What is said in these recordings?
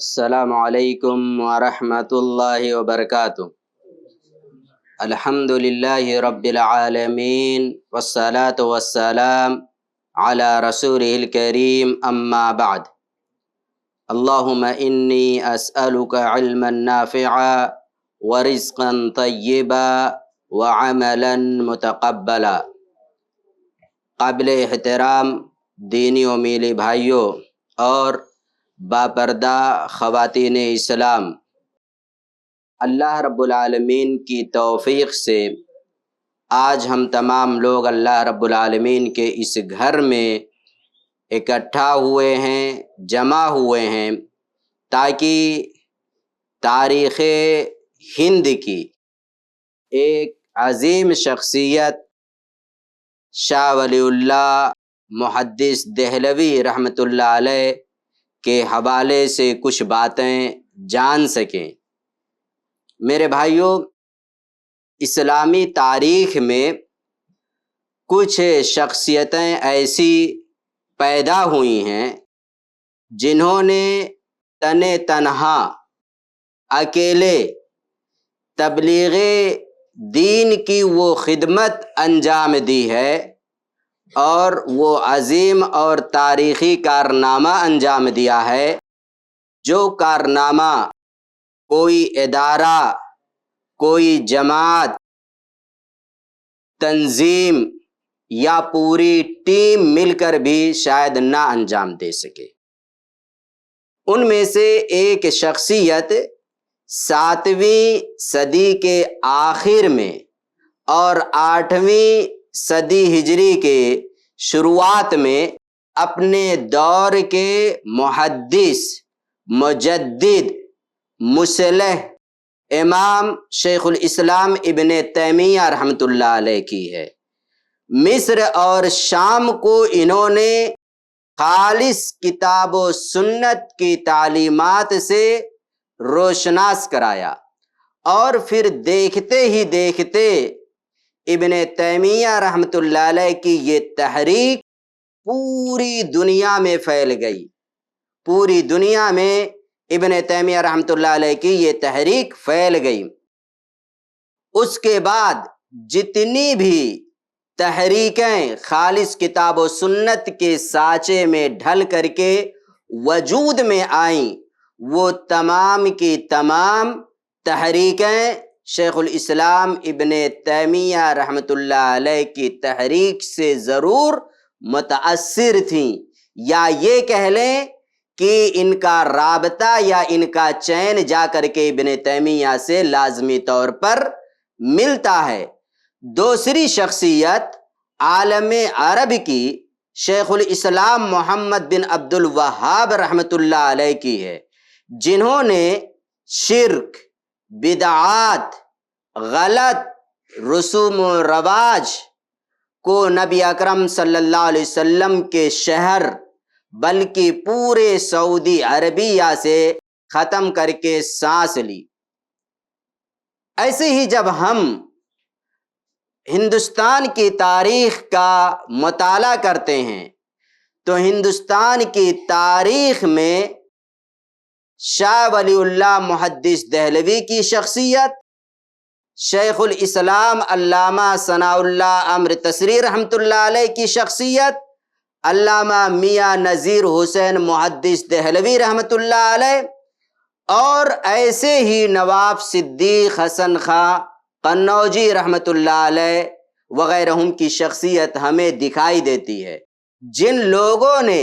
السلام علیکم ورحمۃ اللہ وبرکاتہ۔ الحمد للہ رب العالمین والصلاة والسلام علی رسولہ الکریم اما بعد۔ اللہم انی اسألک علما نافعا ورزقا طیبا وعملا متقبلا۔ قابل احترام دینی و میلی بھائیوں اور باپردہ خواتین اسلام، اللہ رب العالمین کی توفیق سے آج ہم تمام لوگ اللہ رب العالمین کے اس گھر میں اکٹھا ہوئے ہیں، جمع ہوئے ہیں، تاکہ تاریخ ہند کی ایک عظیم شخصیت شاہ ولی اللہ محدث دہلوی رحمۃ اللہ علیہ کے حوالے سے کچھ باتیں جان سکیں۔ میرے بھائیوں، اسلامی تاریخ میں کچھ شخصیتیں ایسی پیدا ہوئی ہیں جنہوں نے تنہا اکیلے تبلیغ دین کی وہ خدمت انجام دی ہے اور وہ عظیم اور تاریخی کارنامہ انجام دیا ہے، جو کارنامہ کوئی ادارہ، کوئی جماعت، تنظیم یا پوری ٹیم مل کر بھی شاید نہ انجام دے سکے۔ ان میں سے ایک شخصیت 7ویں صدی کے آخر میں اور 8ویں صدی ہجری کے شروعات میں اپنے دور کے محدث، مجدد، مصلح امام شیخ الاسلام ابن تیمیہ رحمۃ اللہ علیہ کی ہے۔ مصر اور شام کو انہوں نے خالص کتاب و سنت کی تعلیمات سے روشناس کرایا، اور پھر دیکھتے ہی دیکھتے ابن تیمیہ رحمۃ اللہ علیہ کی یہ تحریک پوری دنیا میں پھیل گئی۔ پوری دنیا میں ابن تیمیہ رحمۃ اللہ علیہ کی یہ تحریک پھیل گئی۔ اس کے بعد جتنی بھی تحریکیں خالص کتاب و سنت کے سانچے میں ڈھل کر کے وجود میں آئیں، وہ تمام کی تمام تحریکیں شیخ الاسلام ابن تیمیہ رحمۃ اللہ علیہ کی تحریک سے ضرور متاثر تھیں، یا یہ کہہ لیں کہ ان کا رابطہ یا ان کا چین جا کر کے ابن تیمیہ سے لازمی طور پر ملتا ہے۔ دوسری شخصیت عالم عرب کی شیخ الاسلام محمد بن عبد الوہاب رحمۃ اللہ علیہ کی ہے، جنہوں نے شرک، بدعات، غلط رسوم و رواج کو نبی اکرم صلی اللہ علیہ وسلم کے شہر بلکہ پورے سعودی عربیہ سے ختم کر کے سانس لی۔ ایسے ہی جب ہم ہندوستان کی تاریخ کا مطالعہ کرتے ہیں تو ہندوستان کی تاریخ میں شاہ ولی اللہ محدث دہلوی کی شخصیت، شیخ الاسلام علامہ ثناء اللہ امر تسری رحمۃ اللہ علیہ کی شخصیت، علامہ میاں نذیر حسین محدث دہلوی رحمۃ اللہ علیہ، اور ایسے ہی نواب صدیق حسن خاں قنوجی رحمۃ اللہ علیہ وغیرہ کی شخصیت ہمیں دکھائی دیتی ہے، جن لوگوں نے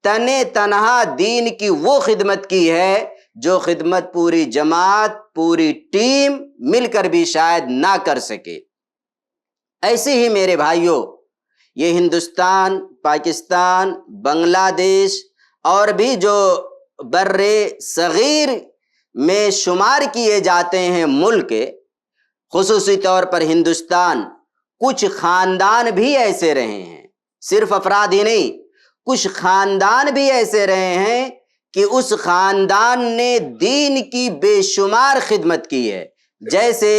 تنہا دین کی وہ خدمت کی ہے جو خدمت پوری جماعت، پوری ٹیم مل کر بھی شاید نہ کر سکے۔ ایسے ہی میرے بھائیوں، یہ ہندوستان، پاکستان، بنگلہ دیش اور بھی جو بر صغیر میں شمار کیے جاتے ہیں ملک، خصوصی طور پر ہندوستان، کچھ خاندان بھی ایسے رہے ہیں، صرف افراد ہی نہیں، کچھ خاندان بھی ایسے رہے ہیں کہ اس خاندان نے دین کی بے شمار خدمت کی ہے، جیسے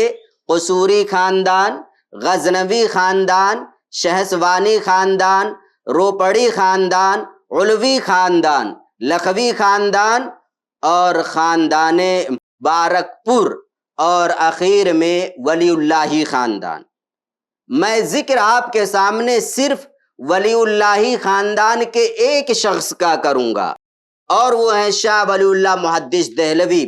قصوری خاندان، غزنوی خاندان، شہسوانی خاندان، روپڑی خاندان، علوی خاندان، لکھوی خاندان اور خاندان بارکپور اور اخیر میں ولی اللہ خاندان۔ میں ذکر آپ کے سامنے صرف ولی اللہ خاندان کے ایک شخص کا کروں گا، اور وہ ہیں شاہ ولی اللہ محدث دہلوی۔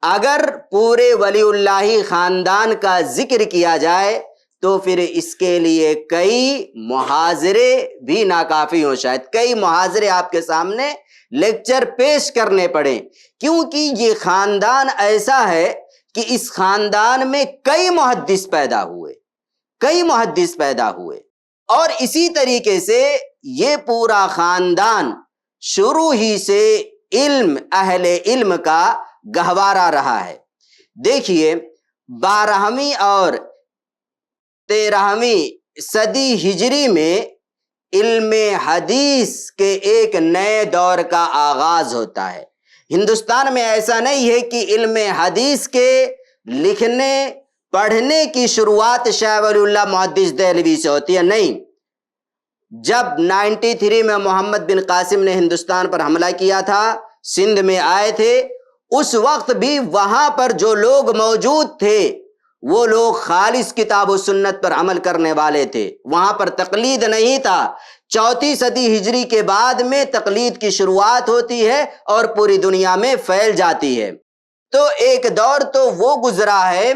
اگر پورے ولی اللہ خاندان کا ذکر کیا جائے تو پھر اس کے لیے کئی محاضرے بھی ناکافی ہوں، شاید کئی محاضرے آپ کے سامنے لیکچر پیش کرنے پڑیں، کیونکہ یہ خاندان ایسا ہے کہ اس خاندان میں کئی محدث پیدا ہوئے، کئی محدث پیدا ہوئے، اور اسی طریقے سے یہ پورا خاندان شروع ہی سے علم، اہل علم کا گہوارہ رہا ہے۔ دیکھیے 12ویں اور 13ویں صدی ہجری میں علم حدیث کے ایک نئے دور کا آغاز ہوتا ہے۔ ہندوستان میں ایسا نہیں ہے کہ علم حدیث کے لکھنے پڑھنے کی شروعات شاہ ولی اللہ محدث دہلوی سے ہوتی ہے، نہیں۔ جب 93 میں محمد بن قاسم نے ہندوستان پر حملہ کیا تھا، سندھ میں آئے تھے، اس وقت بھی وہاں پر جو لوگ موجود تھے وہ لوگ خالص کتاب و سنت پر عمل کرنے والے تھے، وہاں پر تقلید نہیں تھا۔ 4 صدی ہجری کے بعد میں تقلید کی شروعات ہوتی ہے اور پوری دنیا میں پھیل جاتی ہے۔ تو ایک دور تو وہ گزرا ہے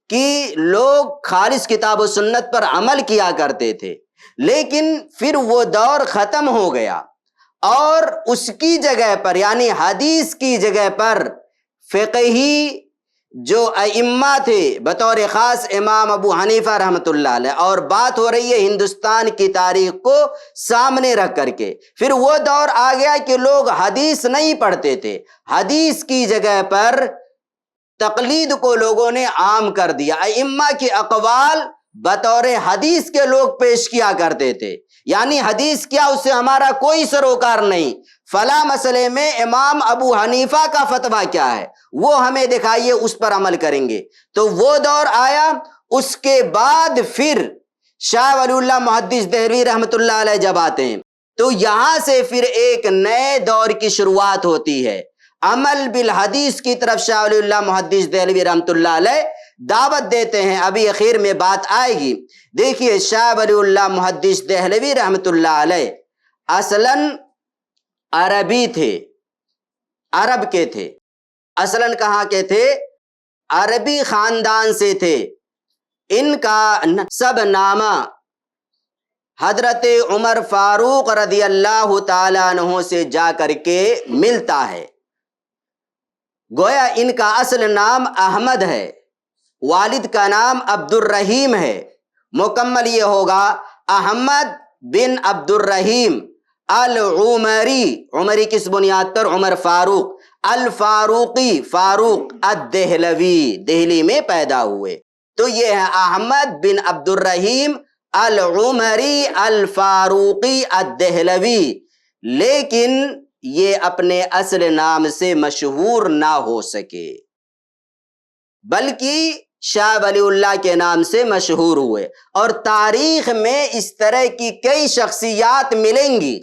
کہ لوگ خالص کتاب و سنت پر عمل کیا کرتے تھے، لیکن پھر وہ دور ختم ہو گیا، اور اس کی جگہ پر یعنی حدیث کی جگہ پر فقہی جو ائمہ تھے، بطور خاص امام ابو حنیفہ رحمۃ اللہ علیہ، اور بات ہو رہی ہے ہندوستان کی تاریخ کو سامنے رکھ کر کے، پھر وہ دور آ گیا کہ لوگ حدیث نہیں پڑھتے تھے، حدیث کی جگہ پر تقلید کو لوگوں نے عام کر دیا، ائمہ کے اقوال بطور حدیث کے لوگ پیش کیا کرتے تھے، یعنی حدیث کیا، اس سے ہمارا کوئی سروکار نہیں، فلاں مسئلے میں امام ابو حنیفہ کا فتویٰ کیا ہے وہ ہمیں دکھائیے، اس پر عمل کریں گے۔ تو وہ دور آیا، اس کے بعد پھر شاہ ولی اللہ محدث دہلوی رحمۃ اللہ علیہ جب آتے ہیں تو یہاں سے پھر ایک نئے دور کی شروعات ہوتی ہے، عمل بالحدیث کی طرف شاہ ولی اللہ محدث دہلوی رحمۃ اللہ علیہ دعوت دیتے ہیں۔ ابھی اخیر میں بات آئے گی۔ دیکھیے شاہ ولی اللہ محدث دہلوی رحمۃ اللہ علیہ اصلاً عربی تھے، عرب کے تھے، اصلاً کہاں کے تھے؟ عربی خاندان سے تھے۔ ان کا نسب نامہ حضرت عمر فاروق رضی اللہ تعالیٰ عنہ سے جا کر کے ملتا ہے، گویا ان کا اصل نام احمد ہے، والد کا نام عبد الرحیم ہے، مکمل یہ ہوگا احمد بن عبد الرحیم العمری، عمری کس بنیاد پر؟ عمر فاروق، الفاروقی، فاروق الدہلوی، دہلی میں پیدا ہوئے۔ تو یہ ہے احمد بن عبد الرحیم العمری الفاروقی الدہلوی، لیکن یہ اپنے اصل نام سے مشہور نہ ہو سکے، بلکہ شاہ ولی اللہ کے نام سے مشہور ہوئے۔ اور تاریخ میں اس طرح کی کئی شخصیات ملیں گی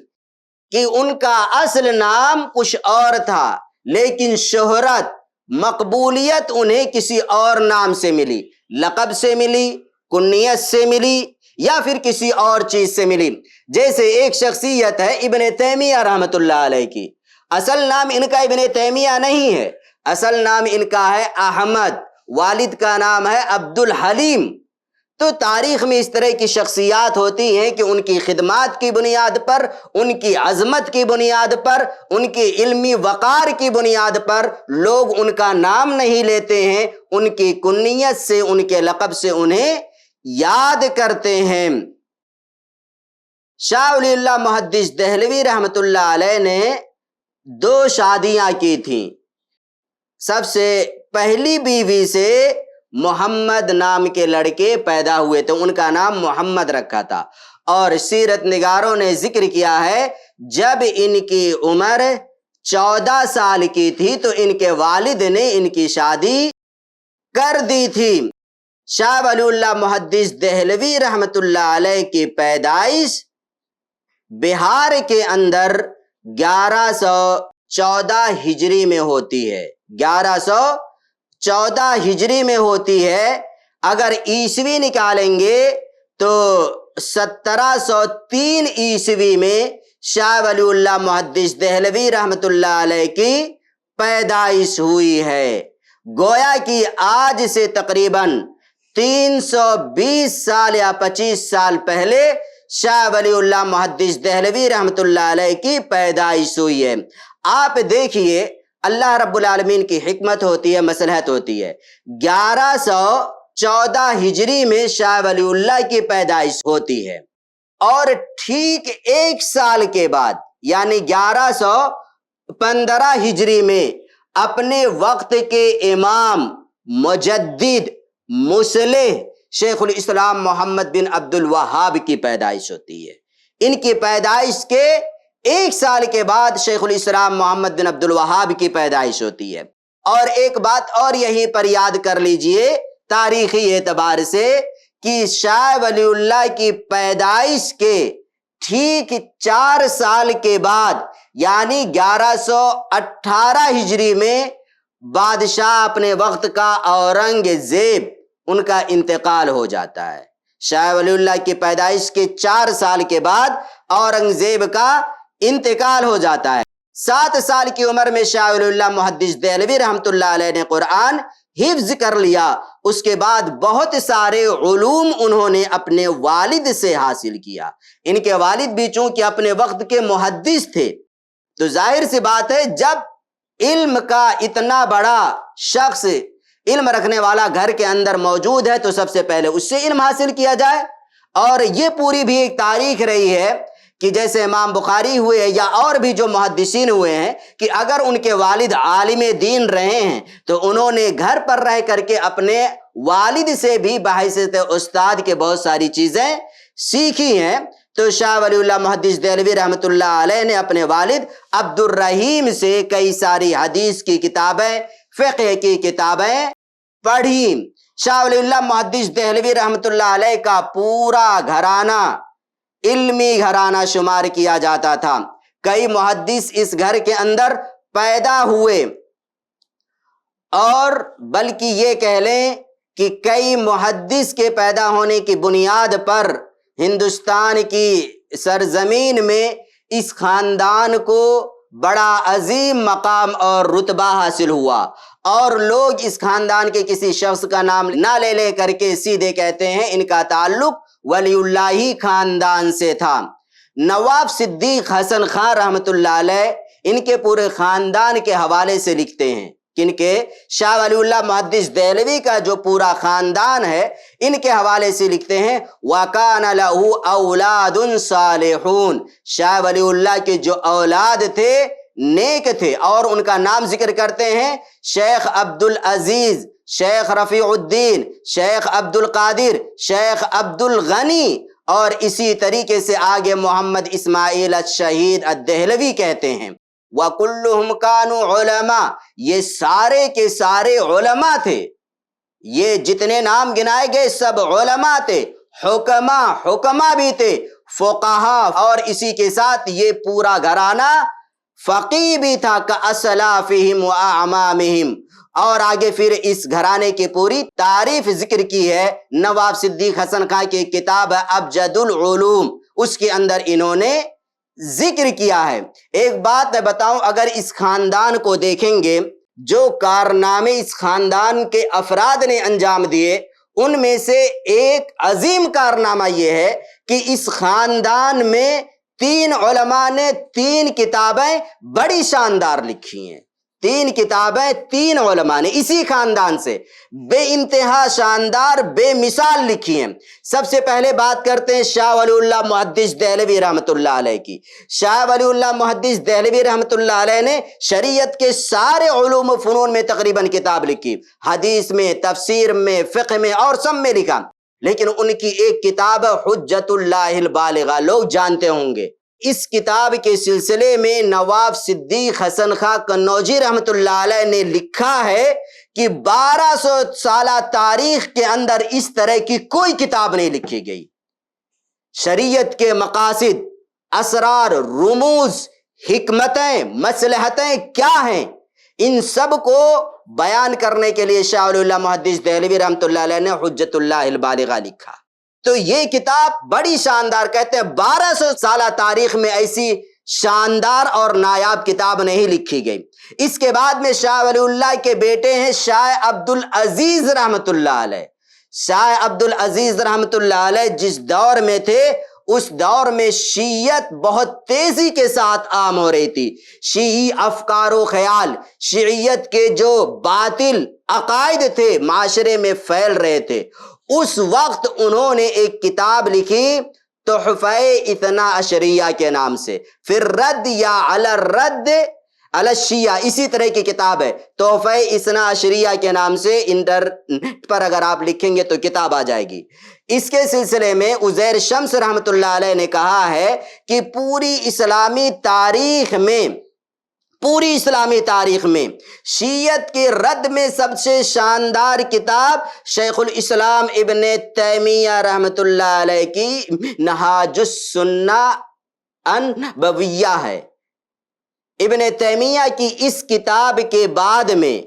کہ ان کا اصل نام کچھ اور تھا، لیکن شہرت، مقبولیت انہیں کسی اور نام سے ملی، لقب سے ملی، کنیت سے ملی، یا پھر کسی اور چیز سے ملی۔ جیسے ایک شخصیت ہے ابن تیمیہ رحمۃ اللہ علیہ کی، اصل نام ان کا ابن تیمیہ نہیں ہے، اصل نام ان کا ہے احمد، والد کا نام ہے عبد الحلیم۔ تو تاریخ میں اس طرح کی شخصیات ہوتی ہیں کہ ان کی خدمات کی بنیاد پر، ان کی عظمت کی بنیاد پر، ان کی علمی وقار کی بنیاد پر لوگ ان کا نام نہیں لیتے ہیں، ان کی کنیت سے، ان کے لقب سے انہیں یاد کرتے ہیں۔ شاہ ولی اللہ محدث دہلوی رحمۃ اللہ علیہ نے 2 شادیاں کی تھیں۔ سب سے پہلی بیوی سے محمد نام کے لڑکے پیدا ہوئے تھے، ان کا نام محمد رکھا تھا، اور سیرت نگاروں نے ذکر کیا ہے جب ان کی عمر 14 سال کی تھی تو ان کے والد نے ان کی شادی کر دی تھی۔ شاہ ولی اللہ محدث دہلوی رحمۃ اللہ علیہ کی پیدائش بہار کے اندر 1114 ہجری میں ہوتی ہے، 1114 ہجری میں ہوتی ہے۔ اگر عیسوی نکالیں گے تو 1703 عیسوی میں شاہ ولی اللہ محدث دہلوی رحمۃ اللہ علیہ کی پیدائش ہوئی ہے۔ گویا کہ آج سے تقریباً 320 سال یا 25 سال پہلے شاہ ولی اللہ محدث دہلوی رحمۃ اللہ علیہ کی پیدائش ہوئی ہے۔ آپ دیکھیے اللہ رب العالمین کی حکمت ہوتی ہے، مصلحت ہوتی ہے۔ 1114 ہجری میں شاہ ولی اللہ کی پیدائش ہوتی ہے، اور ٹھیک ایک سال کے بعد یعنی 1115 ہجری میں اپنے وقت کے امام، مجدد، مصلح شیخ الاسلام محمد بن عبد الوہاب کی پیدائش ہوتی ہے۔ ان کی پیدائش کے ایک سال کے بعد شیخ الاسلام محمد بن عبد الوہاب کی پیدائش ہوتی ہے۔ اور ایک بات اور یہیں پر یاد کر لیجئے تاریخی اعتبار سے کہ شاہ ولی اللہ کی پیدائش کے ٹھیک 4 سال کے بعد یعنی 1118 ہجری میں بادشاہ اپنے وقت کا اورنگزیب ان کا انتقال ہو جاتا ہے۔ شاہ ولی اللہ کی پیدائش کے 4 سال کے بعد اورنگزیب کا انتقال ہو جاتا ہے۔ 7 سال کی عمر میں شاہ ولی اللہ محدث دہلوی رحمۃ اللہ علیہ نے قرآن حفظ کر لیا۔ اس کے بعد بہت سارے علوم انہوں نے اپنے والد سے حاصل کیا۔ ان کے والد بھی چونکہ اپنے وقت کے محدث تھے، تو ظاہر سی بات ہے جب علم کا اتنا بڑا شخص، علم رکھنے والا گھر کے اندر موجود ہے تو سب سے پہلے اس سے علم حاصل کیا جائے۔ اور یہ پوری بھی ایک تاریخ رہی ہے کہ جیسے امام بخاری ہوئے یا اور بھی جو محدثین ہوئے ہیں کہ اگر ان کے والد عالم دین رہے ہیں تو انہوں نے گھر پر رہ کر کے اپنے والد سے بھی بحیثیت استاد کے بہت ساری چیزیں سیکھی ہیں۔ تو شاہ ولی اللہ محدث دہلوی رحمۃ اللہ علیہ نے اپنے والد عبد الرحیم سے کئی ساری حدیث کی کتابیں، فقہ کی کتابیں پڑھی۔ شاہ ولی اللہ محدث دہلوی رحمۃ اللہ علیہ کا پورا گھرانہ علمی گھرانہ شمار کیا جاتا تھا۔ کئی محدث اس گھر کے اندر پیدا ہوئے، اور بلکہ یہ کہہ لیں کہ کئی محدث کے پیدا ہونے کی بنیاد پر ہندوستان کی سرزمین میں اس خاندان کو بڑا عظیم مقام اور رتبہ حاصل ہوا، اور لوگ اس خاندان کے کسی شخص کا نام نہ لے کر کے سیدھے کہتے ہیں ان کا تعلق ولی اللہ خاندان سے تھا۔ نواب صدیق حسن خان رحمۃ اللہ علیہ ان کے پورے خاندان کے حوالے سے لکھتے ہیں، کن کے؟ شاہ ولی اللہ محدث دہلوی کا جو پورا خاندان ہے ان کے حوالے سے لکھتے ہیں وَكَانَ لَهُ أَوْلَادٌ صَالِحُونَ، شاہ ولی اللہ کے جو اولاد تھے نیک تھے، اور ان کا نام ذکر کرتے ہیں شیخ عبد العزیز، شیخ رفیع الدین، شیخ عبد القادر، شیخ عبد الغنی، اور اسی طریقے سے آگے محمد اسماعیل الشہید الدہلوی کہتے ہیں۔ وَكُلُّهُمْ كَانُوا عُلَمَاء، یہ سارے کے سارے علماء تھے، یہ جتنے نام گنائے گئے سب علماء تھے، حکماء بھی تھے، فقہاء، اور اسی کے ساتھ یہ پورا گھرانہ فقیہ بھی تھا کأسلافہم وأعمامہم۔ اور آگے پھر اس گھرانے کی پوری تعریف ذکر کی ہے نواب صدیق حسن خان کی کتاب ابجد العلوم، اس کے اندر انہوں نے ذکر کیا ہے۔ ایک بات میں بتاؤں، اگر اس خاندان کو دیکھیں گے، جو کارنامے اس خاندان کے افراد نے انجام دیے، ان میں سے ایک عظیم کارنامہ یہ ہے کہ اس خاندان میں 3 علماء نے 3 کتابیں بڑی شاندار لکھی ہیں۔ 3 کتابیں 3 علماء نے اسی خاندان سے بے انتہا شاندار، بے مثال لکھی ہیں۔ سب سے پہلے بات کرتے ہیں شاہ ولی اللہ محدث دہلوی رحمۃ اللہ علیہ کی۔ شاہ ولی اللہ محدث دہلوی رحمۃ اللہ علیہ نے شریعت کے سارے علوم و فنون میں تقریباً کتاب لکھی، حدیث میں، تفسیر میں، فقہ میں، اور سب میں لکھا۔ لیکن ان کی ایک کتاب حجت اللہ البالغہ، لوگ جانتے ہوں گے۔ اس کتاب کے سلسلے میں نواب صدیق حسن خان قنوجی رحمۃ اللہ علیہ نے لکھا ہے کہ 1200 سالہ تاریخ کے اندر اس طرح کی کوئی کتاب نہیں لکھی گئی۔ شریعت کے مقاصد، اسرار، رموز، حکمتیں، مصلحتیں کیا ہیں، ان سب کو بیان کرنے کے لیے شاہ ولی اللہ محدث دہلوی رحمۃ اللہ علیہ نے حجت اللہ البالغہ لکھا۔ تو یہ کتاب بڑی شاندار، کہتے ہیں 1200 سالہ تاریخ میں ایسی شاندار اور نایاب کتاب نہیں لکھی گئی۔ اس کے بعد میں شاہ ولی اللہ کے بیٹے ہیں شاہ عبد العزیز رحمۃ اللہ علیہ۔ شاہ عبد العزیز رحمۃ اللہ علیہ جس دور میں تھے، اس دور میں شیعت بہت تیزی کے ساتھ عام ہو رہی تھی۔ شیعی افکار و خیال، شیعیت کے جو باطل عقائد تھے معاشرے میں پھیل رہے تھے۔ اس وقت انہوں نے ایک کتاب لکھی تحفہ اثنا عشریہ کے نام سے، پھر رد یا علی الرد علی الشیعہ، اسی طرح کی کتاب ہے تحفہ اثنا عشریہ کے نام سے، انٹرنیٹ پر اگر آپ لکھیں گے تو کتاب آ جائے گی۔ اس کے سلسلے میں عزیر شمس رحمۃ اللہ علیہ نے کہا ہے کہ پوری اسلامی تاریخ میں شیعت کے رد میں سب سے شاندار کتاب شیخ الاسلام ابن تیمیہ رحمۃ اللہ علیہ کی منہاج السنہ النبویہ ہے۔ ابن تیمیہ کی اس کتاب کے بعد میں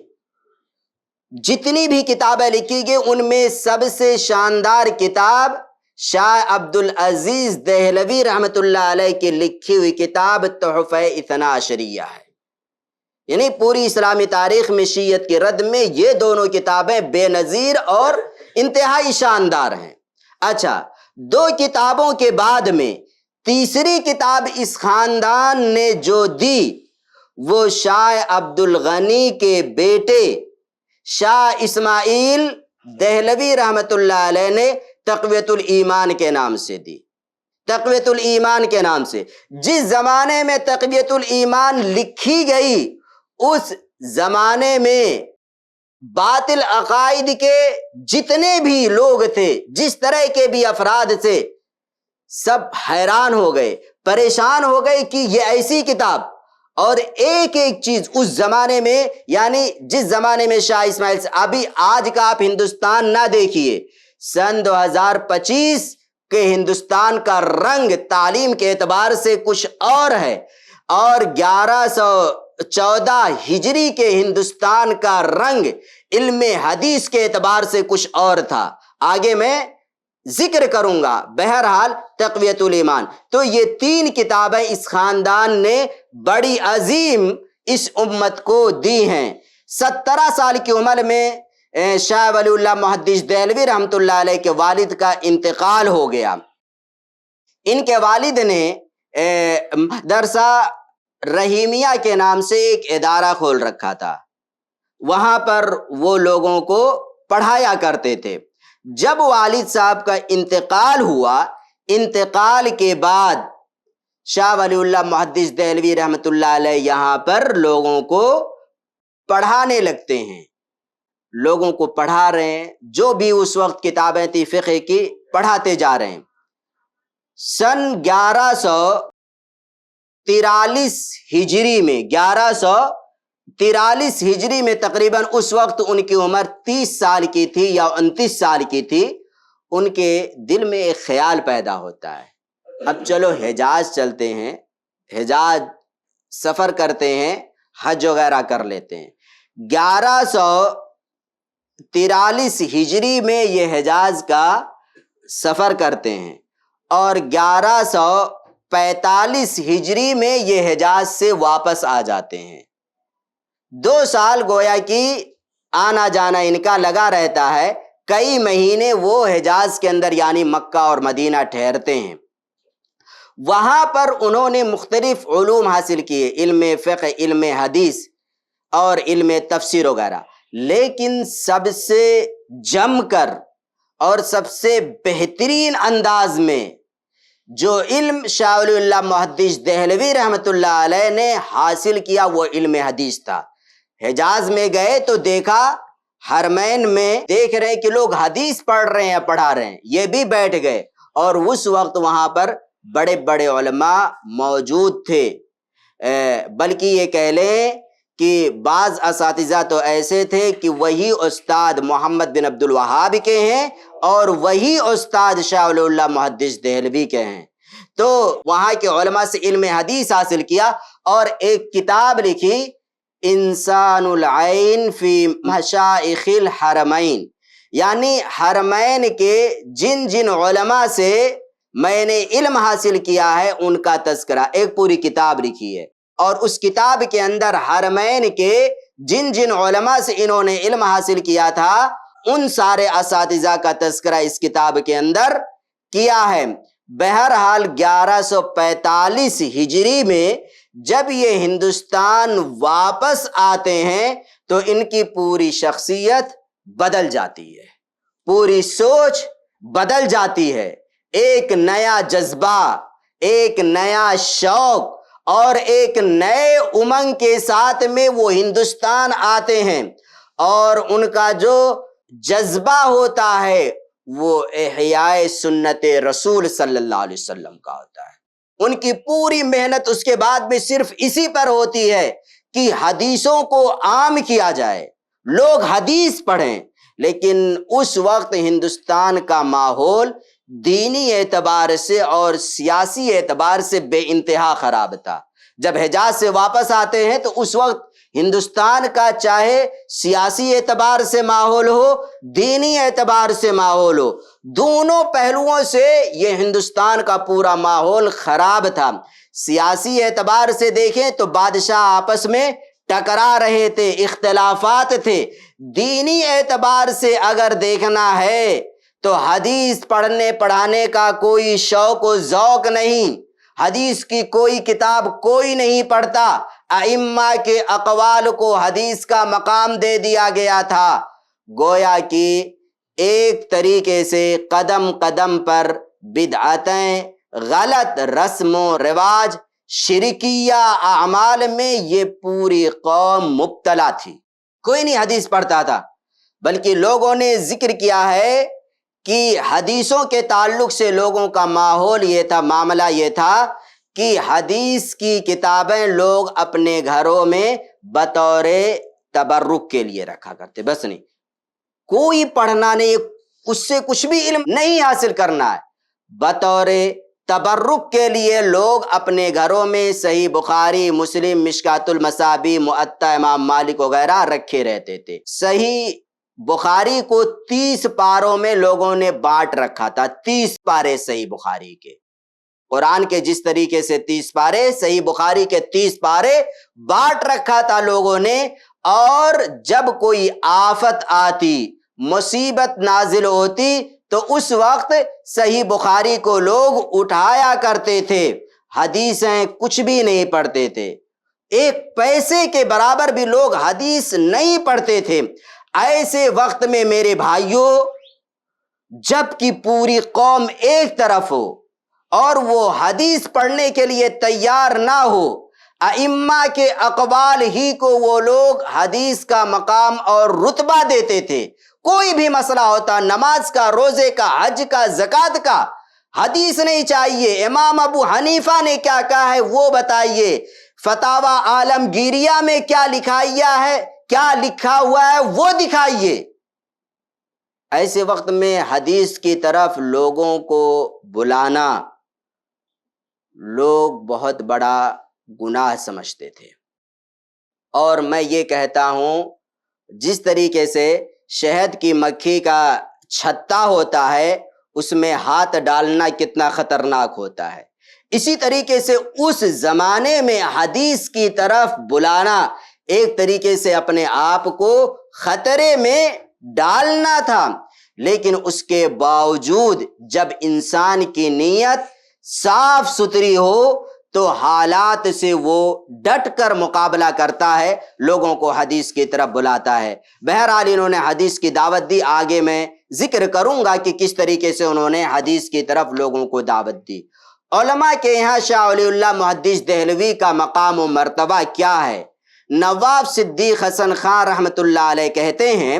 جتنی بھی کتابیں لکھی گئی ان میں سب سے شاندار کتاب شاہ عبد العزیز دہلوی رحمۃ اللہ علیہ کی لکھی ہوئی کتاب تحفہ اثنا عشریہ ہے۔ یعنی پوری اسلامی تاریخ میں شیعت کے رد میں یہ دونوں کتابیں بے نظیر اور انتہائی شاندار ہیں۔ اچھا، 2 کتابوں کے بعد میں تیسری کتاب اس خاندان نے جو دی وہ شاہ عبد الغنی کے بیٹے شاہ اسماعیل دہلوی رحمۃ اللہ علیہ نے تقویۃ الایمان کے نام سے دی۔ تقویۃ الایمان کے نام سے جس زمانے میں تقویۃ الایمان لکھی گئی، اس زمانے میں باطل عقائد کے جتنے بھی لوگ تھے، جس طرح کے بھی افراد تھے، سب حیران ہو گئے، پریشان ہو گئے کہ یہ ایسی کتاب، اور ایک ایک چیز اس زمانے میں، یعنی جس زمانے میں شاہ اسماعیل سے، ابھی آج کا آپ ہندوستان نہ دیکھیے، سن 2025 کے ہندوستان کا رنگ تعلیم کے اعتبار سے کچھ اور ہے، اور 1114 ہجری کے ہندوستان کا رنگ علم حدیث کے اعتبار سے کچھ اور تھا، آگے میں ذکر کروں گا۔ بہرحال تقویۃ الایمان، تو یہ 3 کتابیں اس خاندان نے بڑی عظیم اس امت کو دی ہیں۔ 17 سال کی عمر میں شاہ ولی اللہ محدث دہلوی رحمۃ اللہ علیہ کے والد کا انتقال ہو گیا۔ ان کے والد نے مدرسہ رحیمیہ کے نام سے ایک ادارہ کھول رکھا تھا، وہاں پر وہ لوگوں کو پڑھایا کرتے تھے۔ جب والد صاحب کا انتقال ہوا، انتقال کے بعد شاہ ولی اللہ محدث دہلوی رحمۃ اللہ علیہ یہاں پر لوگوں کو پڑھانے لگتے ہیں، لوگوں کو پڑھا رہے ہیں، جو بھی اس وقت کتابیں تھی فقہ کی پڑھاتے جا رہے ہیں۔ سن 1143 ہجری میں 1143 ہجری میں تقریباً اس وقت ان کی عمر 30 سال کی تھی یا 29 سال کی تھی۔ ان کے دل میں ایک خیال پیدا ہوتا ہے، اب چلو حجاز چلتے ہیں، حجاز سفر کرتے ہیں، حج وغیرہ کر لیتے ہیں۔ 1143 ہجری میں یہ حجاز کا سفر کرتے ہیں، اور 1145 ہجری میں یہ حجاز سے واپس آ جاتے ہیں۔ 2 سال گویا کہ آنا جانا ان کا لگا رہتا ہے، کئی مہینے وہ حجاز کے اندر یعنی مکہ اور مدینہ ٹھہرتے ہیں۔ وہاں پر انہوں نے مختلف علوم حاصل کیے، علم فقہ، علم حدیث اور علم تفسیر وغیرہ، لیکن سب سے جم کر اور سب سے بہترین انداز میں جو علم شاہ ولی اللہ محدث دہلوی رحمۃ اللہ علیہ نے حاصل کیا وہ علم حدیث تھا۔ حجاز میں گئے تو دیکھا حرمین میں دیکھ رہے ہیں کہ لوگ حدیث پڑھ رہے ہیں، پڑھا رہے ہیں، یہ بھی بیٹھ گئے، اور اس وقت وہاں پر بڑے بڑے علماء موجود تھے، بلکہ یہ کہہ لیں کہ بعض اساتذہ تو ایسے تھے کہ وہی استاد محمد بن عبد الوہاب کے ہیں اور وہی استاد شاہ ولی اللہ محدث دہلوی کے ہیں۔ تو وہاں کے علماء سے علم حدیث حاصل کیا، اور ایک کتاب لکھی انسان العین فی مشائخ الحرمین، یعنی حرمین کے جن جن علماء سے میں نے علم حاصل کیا ہے ان کا تذکرہ، ایک پوری کتاب لکھی ہے۔ اور اس کتاب کے اندر حرمین کے جن جن علماء سے انہوں نے علم حاصل کیا تھا ان سارے اساتذہ کا تذکرہ اس کتاب کے اندر کیا ہے۔ بہرحال 1145 ہجری میں جب یہ ہندوستان واپس آتے ہیں تو ان کی پوری شخصیت بدل جاتی ہے، پوری سوچ بدل جاتی ہے، ایک نیا جذبہ، ایک نیا شوق اور ایک نئے امنگ کے ساتھ میں وہ ہندوستان آتے ہیں، اور ان کا جو جذبہ ہوتا ہے وہ احیاء سنت رسول صلی اللہ علیہ وسلم کا ہوتا ہے۔ ان کی پوری محنت اس کے بعد میں صرف اسی پر ہوتی ہے کہ حدیثوں کو عام کیا جائے، لوگ حدیث پڑھیں۔ لیکن اس وقت ہندوستان کا ماحول دینی اعتبار سے اور سیاسی اعتبار سے بے انتہا خراب تھا۔ جب حجاز سے واپس آتے ہیں تو اس وقت ہندوستان کا چاہے سیاسی اعتبار سے ماحول ہو، دینی اعتبار سے ماحول ہو، دونوں پہلوؤں سے یہ ہندوستان کا پورا ماحول خراب تھا۔ سیاسی اعتبار سے دیکھیں تو بادشاہ آپس میں ٹکرا رہے تھے، اختلافات تھے۔ دینی اعتبار سے اگر دیکھنا ہے تو حدیث پڑھنے پڑھانے کا کوئی شوق و ذوق نہیں، حدیث کی کوئی کتاب کوئی نہیں پڑھتا، ائمہ کے اقوال کو حدیث کا مقام دے دیا گیا تھا۔ گویا کہ ایک طریقے سے قدم قدم پر بدعتیں، غلط رسم و رواج، شرکیہ اعمال میں یہ پوری قوم مبتلا تھی۔ کوئی نہیں حدیث پڑھتا تھا، بلکہ لوگوں نے ذکر کیا ہے کہ حدیثوں کے تعلق سے لوگوں کا ماحول یہ تھا، معاملہ یہ تھا کہ حدیث کی کتابیں لوگ اپنے گھروں میں بطور تبرک کے لیے رکھا کرتے، بس نہیں، کوئی پڑھنا نہیں، اس سے کچھ بھی علم نہیں حاصل کرنا ہے، بطور تبرک کے لیے لوگ اپنے گھروں میں صحیح بخاری، مسلم، مشکات المصابیح، موطا امام مالک وغیرہ رکھے رہتے تھے۔ صحیح بخاری کو 30 پاروں میں لوگوں نے بانٹ رکھا تھا، 30 پارے صحیح بخاری کے، قرآن کے جس طریقے سے 30 پارے، صحیح بخاری کے 30 پارے بانٹ رکھا تھا لوگوں نے۔ اور جب کوئی آفت آتی، مصیبت نازل ہوتی تو اس وقت صحیح بخاری کو لوگ اٹھایا کرتے تھے، حدیثیں کچھ بھی نہیں پڑھتے تھے، ایک پیسے کے برابر بھی لوگ حدیث نہیں پڑھتے تھے۔ ایسے وقت میں میرے بھائیوں، جب کہ پوری قوم ایک طرف ہو اور وہ حدیث پڑھنے کے لیے تیار نہ ہو، ائمہ کے اقوال ہی کو وہ لوگ حدیث کا مقام اور رتبہ دیتے تھے۔ کوئی بھی مسئلہ ہوتا، نماز کا، روزے کا، حج کا، زکوٰۃ کا، حدیث نہیں چاہیے، امام ابو حنیفہ نے کیا کہا ہے وہ بتائیے، فتاوی عالمگیریہ میں کیا لکھا ہوا ہے وہ دکھائیے۔ ایسے وقت میں حدیث کی طرف لوگوں کو بلانا لوگ بہت بڑا گناہ سمجھتے تھے۔ اور میں یہ کہتا ہوں، جس طریقے سے شہد کی مکھی کا چھتا ہوتا ہے اس میں ہاتھ ڈالنا کتنا خطرناک ہوتا ہے، اسی طریقے سے اس زمانے میں حدیث کی طرف بلانا ایک طریقے سے اپنے آپ کو خطرے میں ڈالنا تھا۔ لیکن اس کے باوجود جب انسان کی نیت صاف ستھری ہو تو حالات سے وہ ڈٹ کر مقابلہ کرتا ہے، لوگوں کو حدیث کی طرف بلاتا ہے۔ بہرحال انہوں نے حدیث کی دعوت دی، آگے میں ذکر کروں گا کہ کس طریقے سے انہوں نے حدیث کی طرف لوگوں کو دعوت دی۔ علماء کے یہاں شاہ ولی اللہ محدث دہلوی کا مقام و مرتبہ کیا ہے؟ نواب صدیق حسن خان رحمۃ اللہ علیہ کہتے ہیں،